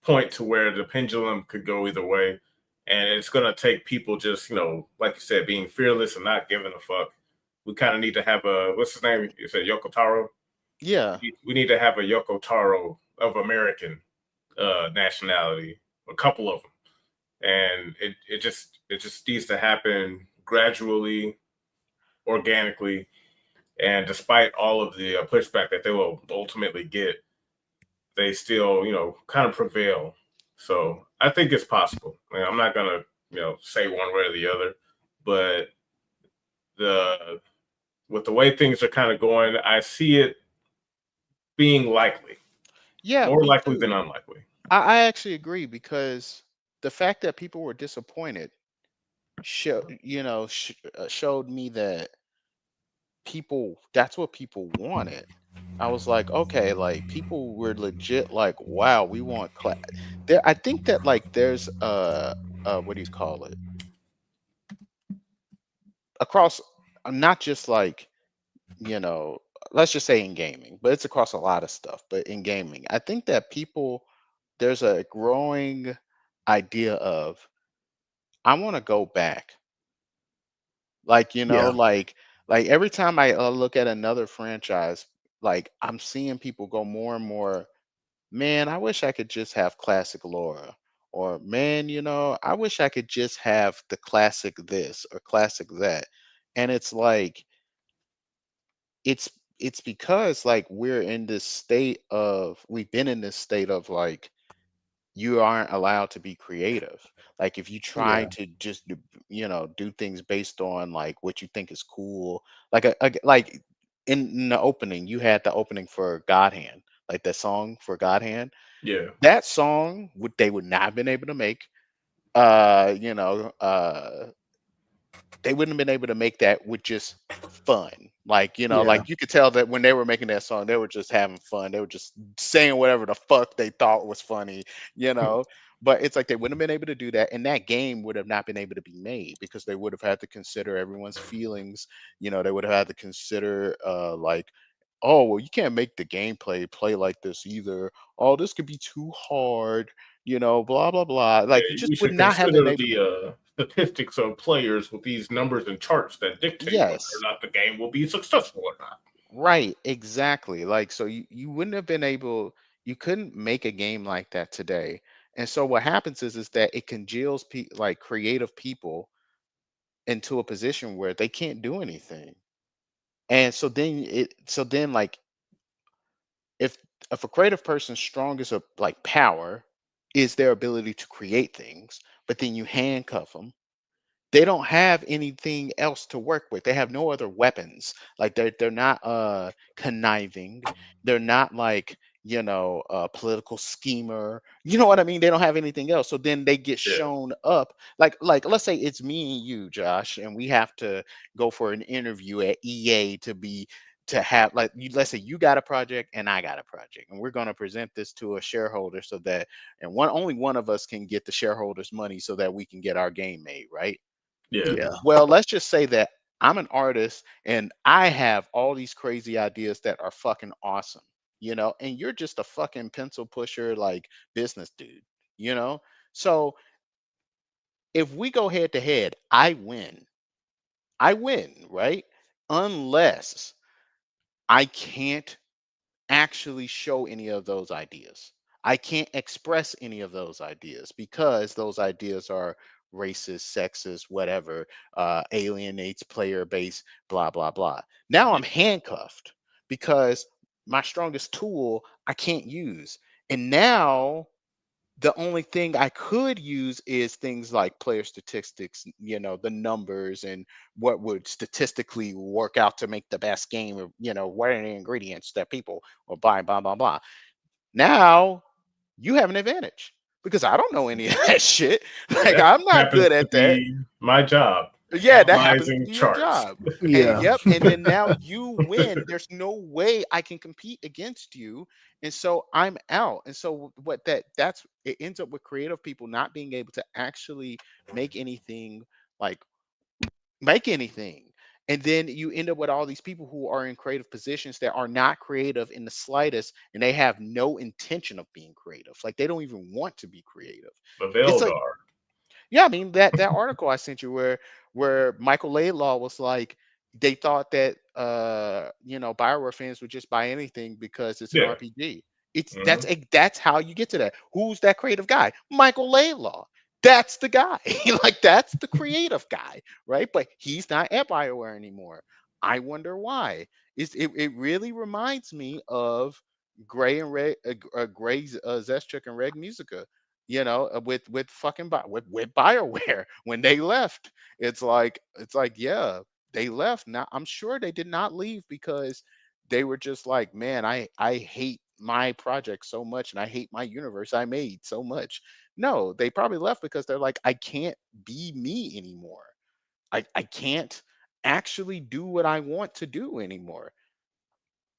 point to where the pendulum could go either way, and it's gonna take people just like you said, being fearless and not giving a fuck. We kind of need to have a what's his name? You said Yoko Taro. Yeah, We need to have a Yoko Taro of American nationality, a couple of them, and it just needs to happen gradually, organically, and despite all of the pushback that they will ultimately get, they still kind of prevail. So I think it's possible. I mean, I'm not gonna say one way or the other, but the with the way things are kind of going, I see it being likely, yeah, more me likely than too. unlikely. I actually agree because the fact that people were disappointed showed me that people that's what people wanted. I was like, okay, like people were legit like, wow, we want class. I think that like there's what do you call it? Across not just like, you know, let's just say in gaming, but it's across a lot of stuff. But in gaming, I think that there's a growing idea of I want to go back. Like, yeah. like every time I look at another franchise, like I'm seeing people go more and more, man, I wish I could just have classic Laura. Or man, I wish I could just have the classic this or classic that. And it's like it's it's because like we've been in this state of like you aren't allowed to be creative. Like if you try Yeah. to just do things based on like what you think is cool, like in the opening, you had the opening for God Hand, like that song for God Hand. Yeah, That song they would not have been able to make. You know, they wouldn't have been able to make that with just fun. Like, Yeah. like you could tell that when they were making that song, they were just having fun. They were just saying whatever the fuck they thought was funny, you know. But it's like they wouldn't have been able to do that, and that game would have not been able to be made because they would have had to consider everyone's feelings. They would have had to consider like, oh well, you can't make the gameplay play like this either. Oh, this could be too hard, blah blah blah. Like you yeah. just We would should not have been consider able the to. statistics of players with these numbers and charts that dictate whether or Yes. not the game will be successful or not. Right, exactly. Like, so you wouldn't have been able, you couldn't make a game like that today. And so what happens is that it congeals like creative people into a position where they can't do anything. And so then like if if a creative person's strongest of like power is their ability to create things, but then you handcuff them, they don't have anything else to work with. They have no other weapons. Like they're not conniving. They're not like, a political schemer. You know what I mean? They don't have anything else. So then they get Yeah, shown up. Like let's say it's me and you, Josh, and we have to go for an interview at EA to have like let's say you got a project and I got a project, and we're going to present this to a shareholder so that and only one of us can get the shareholders money so that we can get our game made, right? yeah, Yeah. Well, let's just say that I'm an artist and I have all these crazy ideas that are fucking awesome, and you're just a fucking pencil pusher, like business dude, you know? So if we go head to head, I win. I win, right? Unless I can't actually show any of those ideas. I can't express any of those ideas because those ideas are racist, sexist, whatever, alienates player base, blah, blah, blah. Now I'm handcuffed because my strongest tool I can't use. And now The only thing I could use is things like player statistics, the numbers and what would statistically work out to make the best game, or what are the ingredients that people will buy, blah blah blah. Now you have an advantage because I don't know any of that shit. Yeah, Like that I'm not happens good to at that. be my job, Yeah, that happens to analyzing be your charts. job. And Yeah. yep, and then now you win. There's no way I can compete against you. And so I'm out. And so what that's it ends up with creative people not being able to actually make anything, like make anything. And then you end up with all these people who are in creative positions that are not creative in the slightest, and they have no intention of being creative. Like they don't even want to be creative. The It's like, Veldar. yeah, I mean that article I sent you where Michael Laidlaw was like they thought that Bioware fans would just buy anything because it's an Yeah. RPG. It's Hmm. that's how you get to that. Who's that creative guy? Michael Laidlaw. That's the guy. Like that's the creative guy, right? But he's not at Bioware anymore. I wonder why. It really reminds me of Gray and Red, Gray Zeschuk and Reg Musica, with fucking with BioWare when they left. It's like yeah, they left. Now I'm sure they did not leave because they were just like, man, I hate my project so much and I hate my universe I made so much. No, they probably left because they're like, I can't be me anymore. I can't actually do what I want to do anymore.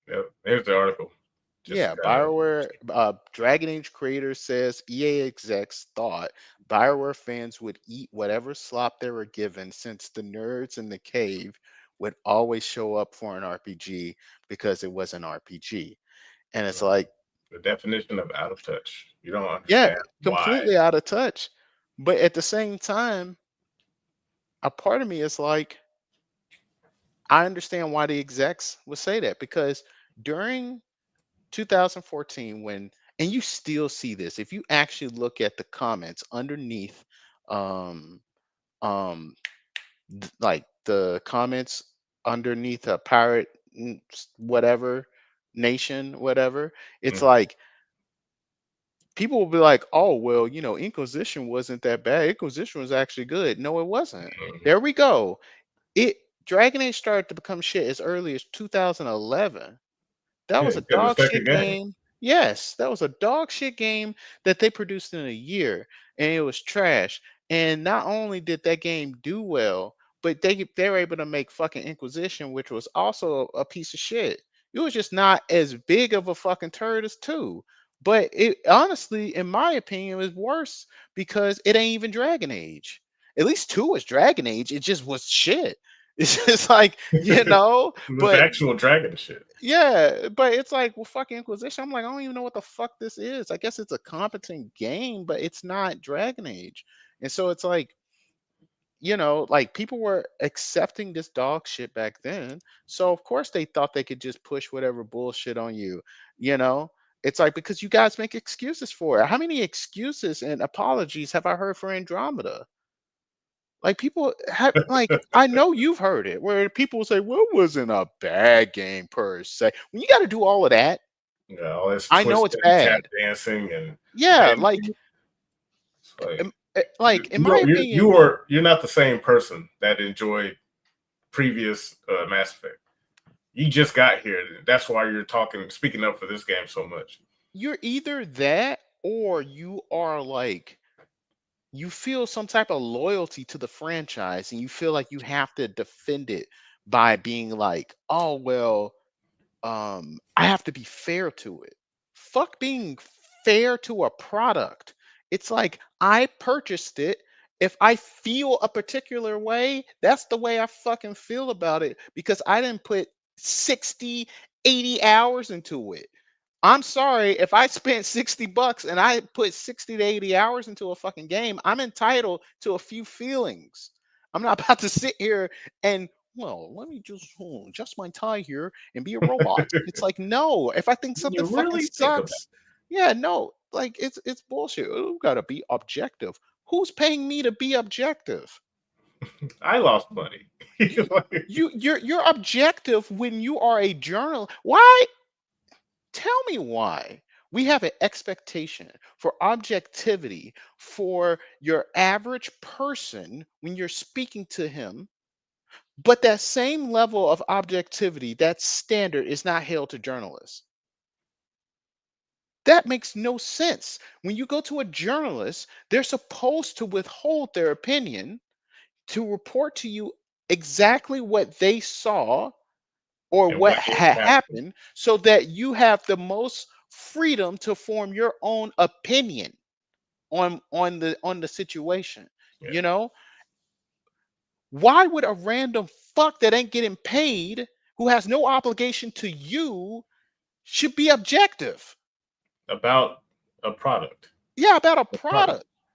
Yep. Here's the article. Just Yeah, kind of. BioWare, Dragon Age creator says EA execs thought BioWare fans would eat whatever slop they were given since the nerds in the cave would always show up for an RPG because it was an RPG. And it's like, The definition of out of touch. You don't yeah, understand why. completely out of touch. But at the same time, a part of me is like, I understand why the execs would say that because during 2014 when, and you still see this if you actually look at the comments underneath, um um like the comments underneath a pirate, whatever nation, whatever, it's Mhm. like people will be like, oh well, Inquisition wasn't that bad. Inquisition was actually good. No, it wasn't. There we go. It Dragon Age started to become shit as early as 2011. That Yeah, was a because the dog second shit game. game. Yes, that was a dog shit game that they produced in a year, and it was trash. And not only did that game do well, but they were able to make fucking Inquisition, which was also a piece of shit. It was just not as big of a fucking turd as two. But it honestly, in my opinion, was worse because it ain't even Dragon Age. At least two was Dragon Age. It just was shit. It's just like, It was but actual dragon shit. yeah, but it's like, well, fucking Inquisition. I'm like, I don't even know what the fuck this is. I guess it's a competent game, but it's not Dragon Age. And so it's like, like people were accepting this dog shit back then. So of course they thought they could just push whatever bullshit on you, you know? It's like because you guys make excuses for it. How many excuses and apologies have I heard for Andromeda? Like people have, like, I know you've heard it where people say, well, it wasn't a bad game per se. When you got to do all of that, Yeah, all this I know it's twisting and tap bad. dancing and Yeah, man, it's like like in you my don't opinion, you're not the same person that enjoyed previous Mass Effect. You just got here. That's why you're speaking up for this game so much. you're either that or you are like you feel some type of loyalty to the franchise and you feel like you have to defend it by being like, oh well, I have to be fair to it. Fuck being fair to a product. It's like I purchased it. If I feel a particular way, that's the way I fucking feel about it because I didn't put 60, 80 hours into it. I'm sorry if I spent $60 and I put 60 to 80 hours into a fucking game, I'm entitled to a few feelings. I'm not about to sit here and, well, let me just adjust my tie here and be a robot. It's like, no, if I think something You fucking really think about sucks, yeah, no, like it's bullshit. You gotta be objective. Who's paying me to be objective? it. I lost money. You, Like, you're objective when you are a journalist. Why? Tell me why. We have an expectation for objectivity for your average person when you're speaking to him, but that same level of objectivity, that standard, is not held to journalists. That makes no sense. When you go to a journalist, they're supposed to withhold their opinion to report to you exactly what they saw or And what what is had happening? happened so that you have the most freedom to form your own opinion on the situation. Yeah. You know, why would a random fuck that ain't getting paid, who has no obligation to you, should be objective? About a product. Yeah, about a The product.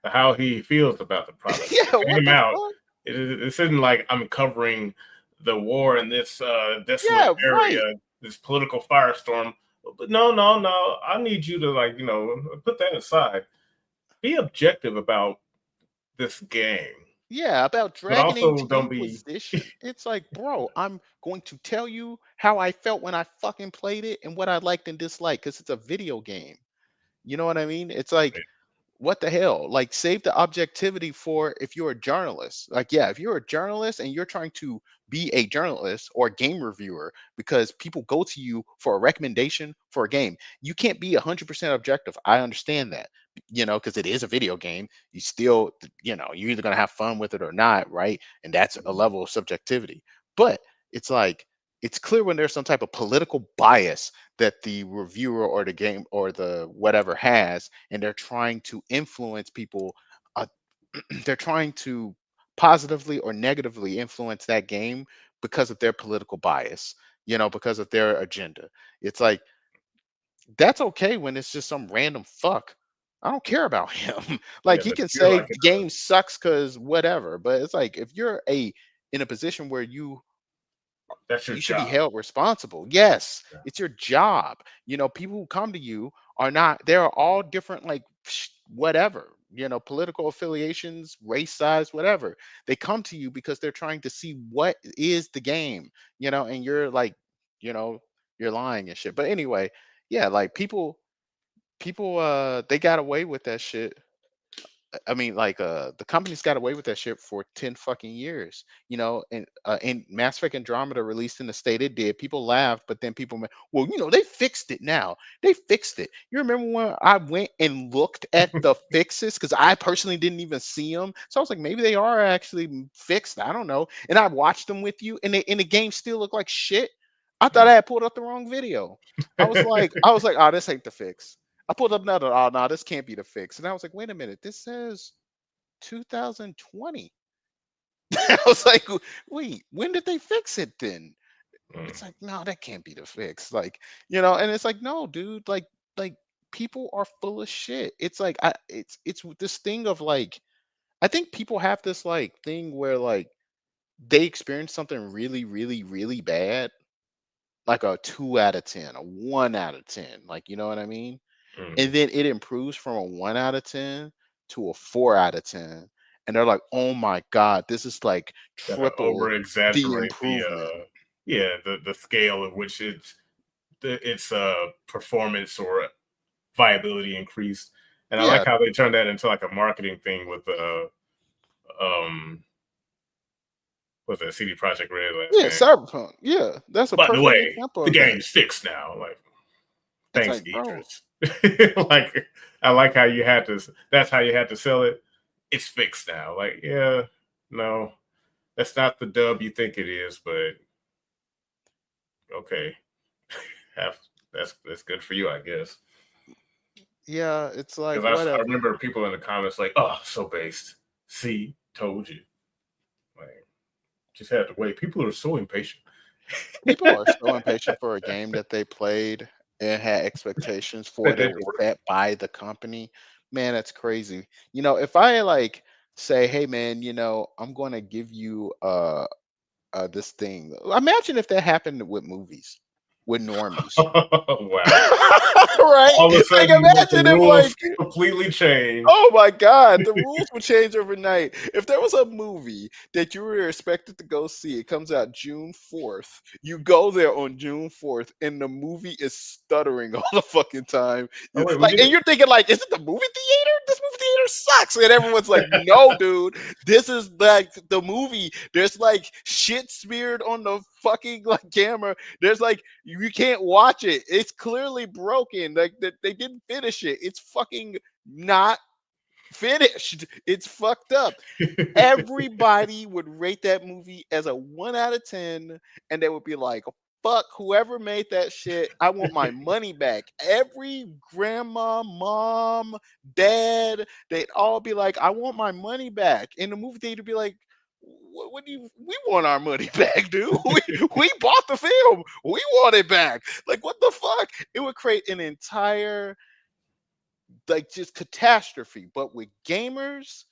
product. How he feels about the product. Yeah, It what came the out. fuck? It isn't like I'm covering the war in this desolate Yeah, right. area, this political firestorm. But no, no, no. I need you to, like, put that aside. Be objective about this game. Yeah, about But Dragon also Age don't be Inquisition. It's like, bro, I'm going to tell you how I felt when I fucking played it and what I liked and disliked because it's a video game. You know what I mean? It's like, what the hell? Like, save the objectivity for if you're a journalist. Like, yeah, if you're a journalist and you're trying to be a journalist or a game reviewer because people go to you for a recommendation for a game, you can't be 100% objective. I understand that, because it is a video game. You still, you're either going to have fun with it or not, right? And that's a level of subjectivity. But it's like, it's clear when there's some type of political bias that the reviewer or the game or the whatever has, and they're trying to influence people. uh, they're trying to positively or negatively influence that game because of their political bias, because of their agenda. It's like, that's okay when it's just some random fuck. I don't care about him. Like, yeah, he but can if you're say like the game sucks because whatever, but it's like, if you're in a position where that's your you should be job. held responsible. Yes, Yeah. it's your job. People who come to you are not, they're all different, like, whatever, political affiliations, race, size, whatever. They come to you because they're trying to see what is the game, and you're like, you know, you're lying and shit. But anyway, yeah, like, people, they got away with that shit. I mean, like, the company's got away with that shit for 10 fucking years, and Mass Effect Andromeda released in the state it did. People laughed, but then people went, well, they fixed it now. They fixed it. You remember when I went and looked at the fixes? Because I personally didn't even see them. So I was like, maybe they are actually fixed. I don't know. And I watched them with you, and the game still looked like shit. I thought I had pulled up the wrong video. I was like, oh, this ain't the fix. I pulled up another. Oh no, this can't be the fix. And I was like, wait a minute, this says 2020. I was like, wait, when did they fix it then? Mm. It's like, no, that can't be the fix. Like, and it's like, no, dude, like people are full of shit. It's like, it's this thing of like, I think people have this like thing where like they experience something really, really, really bad, like a 2 out of 10, a 1 out of 10, like, you know what I mean? Mm. And then it improves from a 1 out of 10 to a 4 out of 10, and they're like, oh my god, this is like Gotta triple over the exaggerate the improvement. the scale of which its performance or viability increased. And I like Yeah, how they turned that into like a marketing thing with what's that CD Project Red last yeah, game. Cyberpunk, yeah, that's a By the perfect way, example the of that. game's fixed now. Like, It's thanks, like, bro, Idris. Like, I like how you had to. That's how you had to sell it. It's fixed now. Like, yeah, no, that's not the dub you think it is, but okay, have that's good for you, I guess. yeah, it's like, Because I whatever. remember people in the comments like, "Oh, so based." See, told you. Like, just had to wait. People are so impatient. People are so impatient for a game that they played and had expectations for That that didn't was work. set by the company. Man, that's crazy. If I like say, hey man, I'm going to give you this thing. Imagine if that happened with movies, with normies. Wow. Right? All of a Like, sudden, like, the imagine if, rules like, completely change. oh my God, the rules would change overnight. If there was a movie that you were expected to go see, it comes out June 4th. You go there on June 4th, and the movie is stuttering all the fucking time. Oh wait, we Like, did. and you're thinking, like, is it the movie theater? This movie theater sucks. And everyone's like, no, dude, this is like the movie. There's like shit smeared on the fucking like camera. There's like you can't watch it. It's clearly broken. Like they didn't finish it. It's fucking not finished. It's fucked up. Everybody would rate that movie as a 1 out of 10, and they would be like, fuck whoever made that shit. I want my money back. Every grandma, mom, dad, they'd all be like, I want my money back. And the movie theater would be like, what do you we want our money back, dude? We bought the film. We want it back. Like, what the fuck? It would create an entire like just catastrophe. But with gamers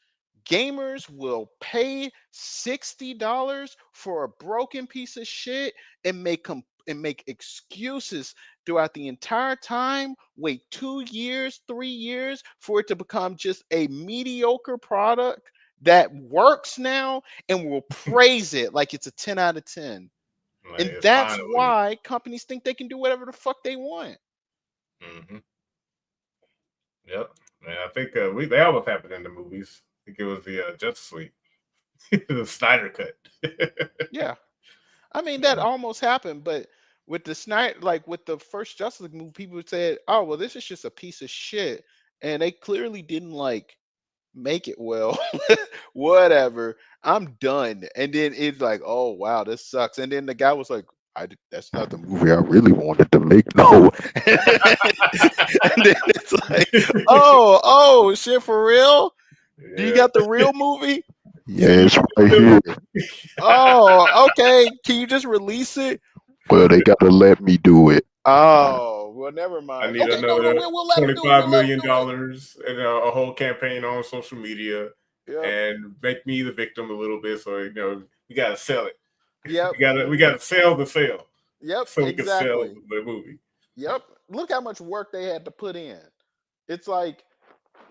will pay $60 for a broken piece of shit and make excuses throughout the entire time. Wait 2 years, 3 years for it to become just a mediocre product that works now, and will praise it like it's a 10 out of 10. Like, And it's that's finally. why companies think they can do whatever the fuck they want. Mm-hmm. Yep. Man, I think they almost happened in the movies. I think it was the Justice League, the Snyder cut. Yeah. I mean, that almost happened, but with the Snyder, like with the first Justice League movie, people said, "Oh, well, this is just a piece of shit," and they clearly didn't like make it well. Whatever, I'm done. And then it's like, "Oh wow, this sucks." And then the guy was like, That's not the movie I really wanted to make." No, and then it's like, "Oh, shit, for real? Do you Yeah. got the real movie?" See, Yes, right here. Oh, okay. Can you just release it? Well, they gotta let me do it. Oh, well, never I mind. need Okay, no, another we'll let him do it. $25 We'll let him million do it. and a whole campaign on social media, Yep. and make me the victim a little bit. So we gotta sell it. Yep. We gotta sell the sale. Yep. So we can sell Exactly. the movie. Yep. Look how much work they had to put in. It's like,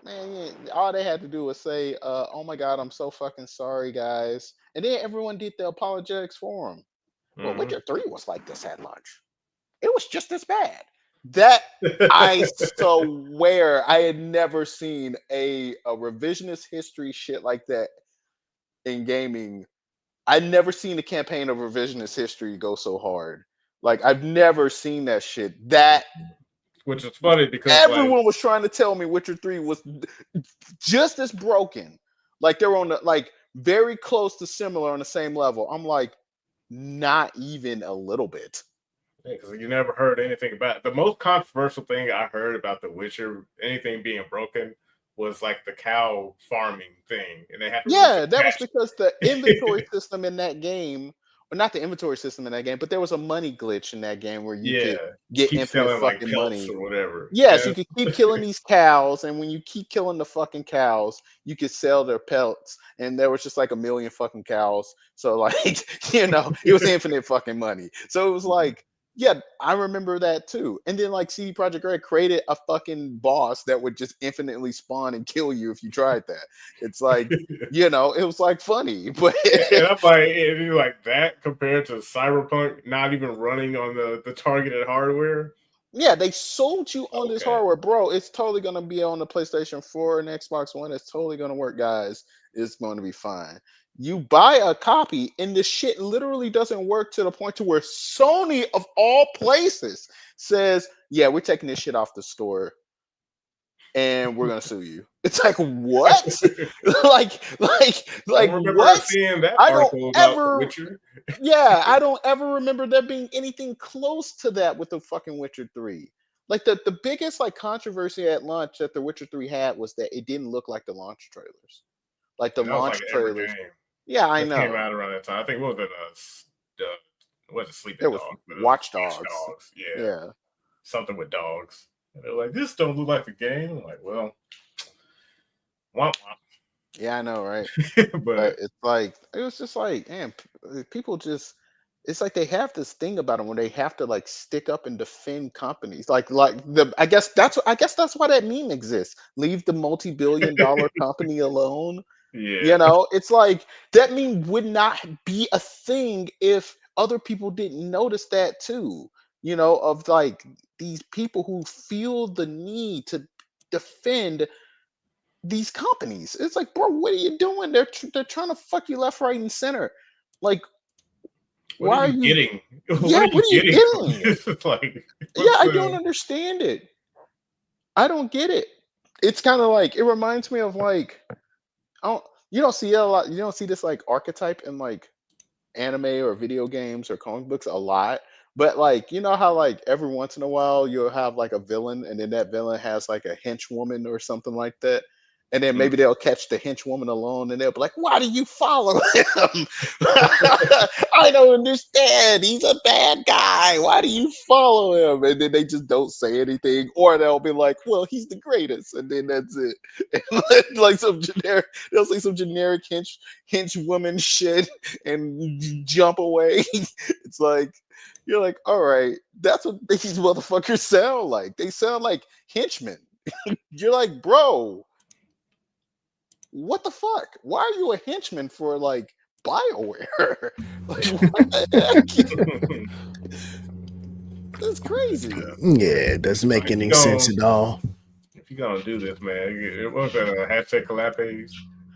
man, all they had to do was say, "Oh my God, I'm so fucking sorry, guys," and then everyone did the apologetics for them. Well, Mhm. Witcher 3 was like this at launch. It was just as bad. That I swear I had never seen a revisionist history shit like that in gaming. I'd never seen a campaign of revisionist history go so hard. Like, I've never seen that shit. That Which is funny because like everyone was trying to tell me Witcher 3 was just as broken. Like, they were on the like very close to similar on the same level. I'm like, not even a little bit. because you never heard anything about it. The most controversial thing I heard about The Witcher, anything being broken, was like the cow farming thing, and they had to release Yeah, a that was patch. because the inventory system in that game, or not the inventory system in that game, but there was a money glitch in that game where you Yeah, could get keep infinite selling like fucking pelts money. or whatever. Yes, Yeah. you could keep killing these cows, and when you keep killing the fucking cows, you could sell their pelts, and there was just like a million fucking cows. So like, it was infinite fucking money. So it was like, yeah, I remember that too. And then like CD Projekt Red created a fucking boss that would just infinitely spawn and kill you if you tried that. It's like, it was like funny, but And I'm like, and you're like that compared to Cyberpunk not even running on the targeted hardware. yeah, they sold you on this Okay. hardware, bro. It's totally gonna be on the PlayStation 4 and Xbox One. It's totally gonna work, guys. It's going to be fine. You buy a copy, and the shit literally doesn't work to the point to where Sony, of all places, says, "Yeah, we're taking this shit off the store, and we're gonna sue you." It's like, what? I like don't remember what? seeing that I don't article about The ever. Witcher. Yeah, I don't ever remember there being anything close to that with the fucking Witcher 3. Like the biggest like controversy at launch that the Witcher 3 had was that it didn't look like the launch trailers. Like the And that was launch like every trailers. game Yeah, I that came know. out around that time. I think what was it? Was it Sleeping There was Dogs? But it was Watch Dogs. Dogs. Yeah, Yeah. something with dogs. And they're like, this don't look like the game. I'm like, well, womp Yeah, I know, right? womp. But But it's like it was just like, man, people just it's like they have this thing about them where they have to like stick up and defend companies. Like the I guess that's why that meme exists. Leave the multi-billion-dollar company alone. Yeah. You know, it's like that meme would not be a thing if other people didn't notice that too. You know, of like these people who feel the need to defend these companies. It's like, bro, what are you doing? They're trying to fuck you left, right, and center. Like, What are why are you you? getting? What Yeah, are what you are you getting from getting? this? It's like, Yeah, what's I don't understand it. I don't get it. It's kind of like it reminds me of like I don't you don't see it a lot. You don't see this like archetype in like anime or video games or comic books a lot. But like you know how like every once in a while you'll have like a villain and then that villain has like a henchwoman or something like that. And then maybe they'll catch the henchwoman alone and they'll be like, why do you follow him? I don't understand. He's a bad guy. Why do you follow him? And then they just don't say anything. Or they'll be like, well, he's the greatest. And then that's it. And like some generic, they'll say some generic henchwoman shit and jump away. It's like you're like, all right, that's what these motherfuckers sound like. They sound like henchmen. You're like, bro, what the fuck? Why are you a henchman for like BioWare? Like, what the heck? That's crazy. Yeah, it doesn't make if you any sense at all. if you're gonna do this, man, what was that hashtag Calapes?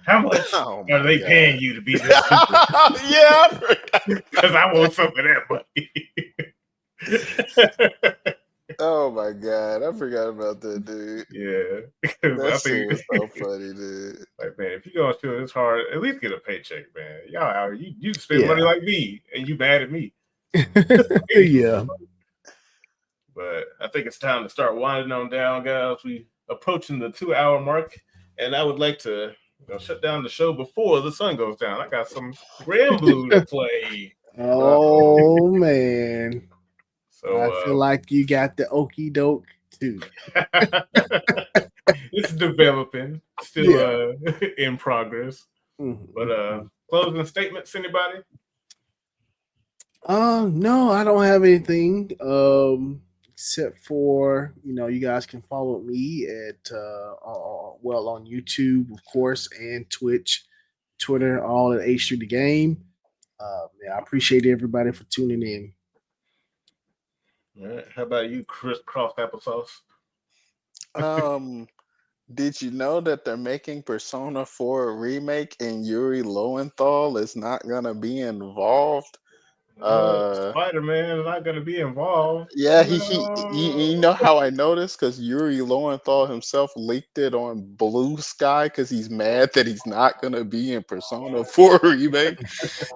How much Oh are my they god. paying you to be this stupid? Yeah, I forgot. Because I want some of that money. Oh my god, I forgot about that, dude. Yeah, because That I shit think, was so funny, dude. like, man, if you're gonna shoot this hard, at least get a paycheck, man. Y'all out, you spend money Yeah. like me, and you mad at me. Yeah. But I think it's time to start winding on down, guys. We approaching the 2 hour mark, and I would like to shut down the show before the sun goes down. I got some Grand Blue to play. Oh man. So I feel like you got the okey doke too. it's developing, still in progress. But closing statements, anybody? No, I don't have anything. Except for you guys can follow me at on YouTube, of course, and Twitch, Twitter, all at H3 the Game. I appreciate everybody for tuning in. All right. How about you, Chris Cross Applesauce? Did you know that they're making Persona 4 remake and Yuri Lowenthal is not gonna be involved? Spider-Man is not going to be involved. Yeah, you No. know how I noticed because Yuri Lowenthal himself leaked it on Blue Sky because he's mad that he's not gonna be in Persona 4 remake.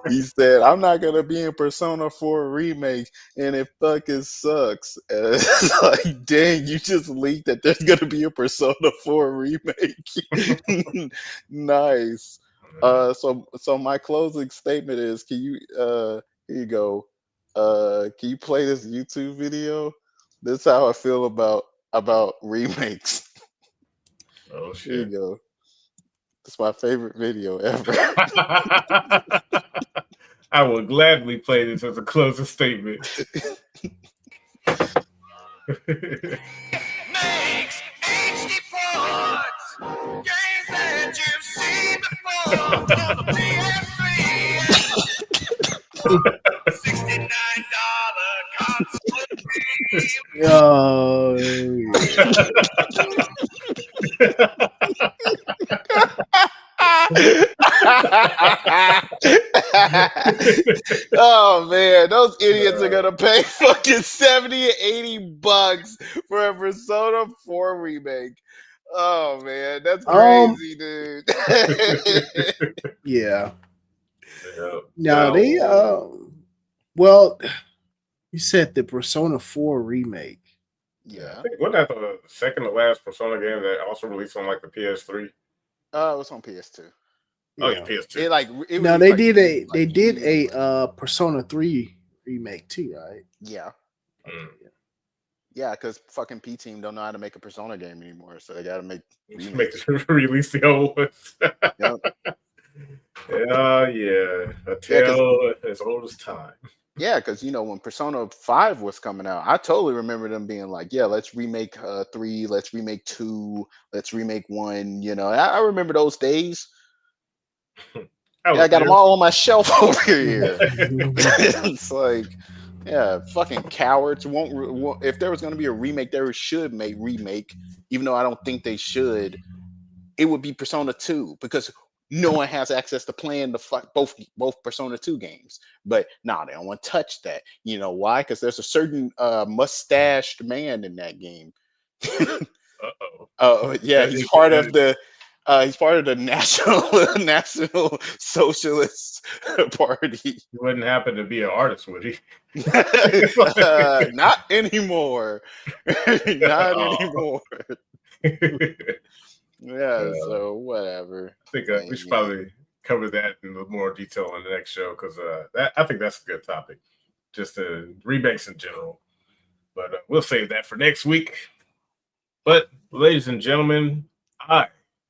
He said, "I'm not gonna be in Persona 4 remake, and it fucking sucks." And it's like, dang, you just leaked that there's gonna be a Persona 4 remake. Nice. So my closing statement is, can you here you go. Can you play this YouTube video? This is how I feel about remakes. Oh Here you shit. go. It's my favorite video ever. I will gladly play this as a closing statement. Makes HD ports, games that you've seen before on the PS3. $69 console. Oh man, those idiots are gonna pay fucking 70 and 80 bucks for a Persona 4 remake. Oh man, that's crazy, dude. Yeah. Yeah. Now they well, you said the Persona 4 remake. I Yeah. think wasn't that the second to last Persona game that also released on like the PS3? It was on PS2. Oh, yeah, Yeah. PS2. It Now was they like did released, they like, did years later. a Persona 3 remake too, right? Yeah. Mm. Yeah, because fucking P Team don't know how to make a Persona game anymore, so they gotta make Make remakes. release the old ones. Yep. Yeah, a Yeah, because tale as old as time. Yeah, because when Persona 5 was coming out, I totally remember them being like, "Yeah, let's remake 3, let's remake 2, let's remake 1." I remember those days. I Yeah, I was got them there. all on my shelf over here. It's like, yeah, fucking cowards won't. If there was going to be a remake, there should make remake. Even though I don't think they should, it would be Persona 2 because no one has access to playing the fuck both Persona 2 games. But nah, they don't want to touch that. You know why? Because there's a certain mustached man in that game. Uh-oh. Oh yeah, That he's part of the national National Socialist Party. he wouldn't happen to be an artist, would he? Not anymore. Not Oh. anymore. Yeah, so whatever. I think But we should yeah. probably cover that in a little more detail on the next show because I think that's a good topic, just remakes in general. But we'll save that for next week. But ladies and gentlemen,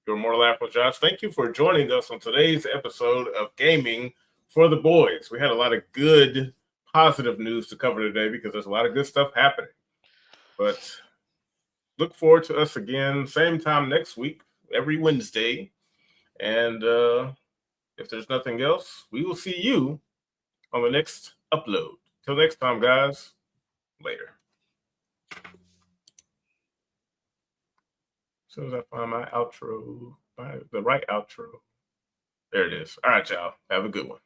your Mortal Apple Josh, thank you for joining us on today's episode of Gaming for the Boys. We had a lot of good, positive news to cover today because there's a lot of good stuff happening. But look forward to us again, same time next week, every Wednesday. And if there's nothing else, we will see you on the next upload. Till next time, guys. Later. As soon as I find my outro, the right outro. There it is. All right, y'all. Have a good one.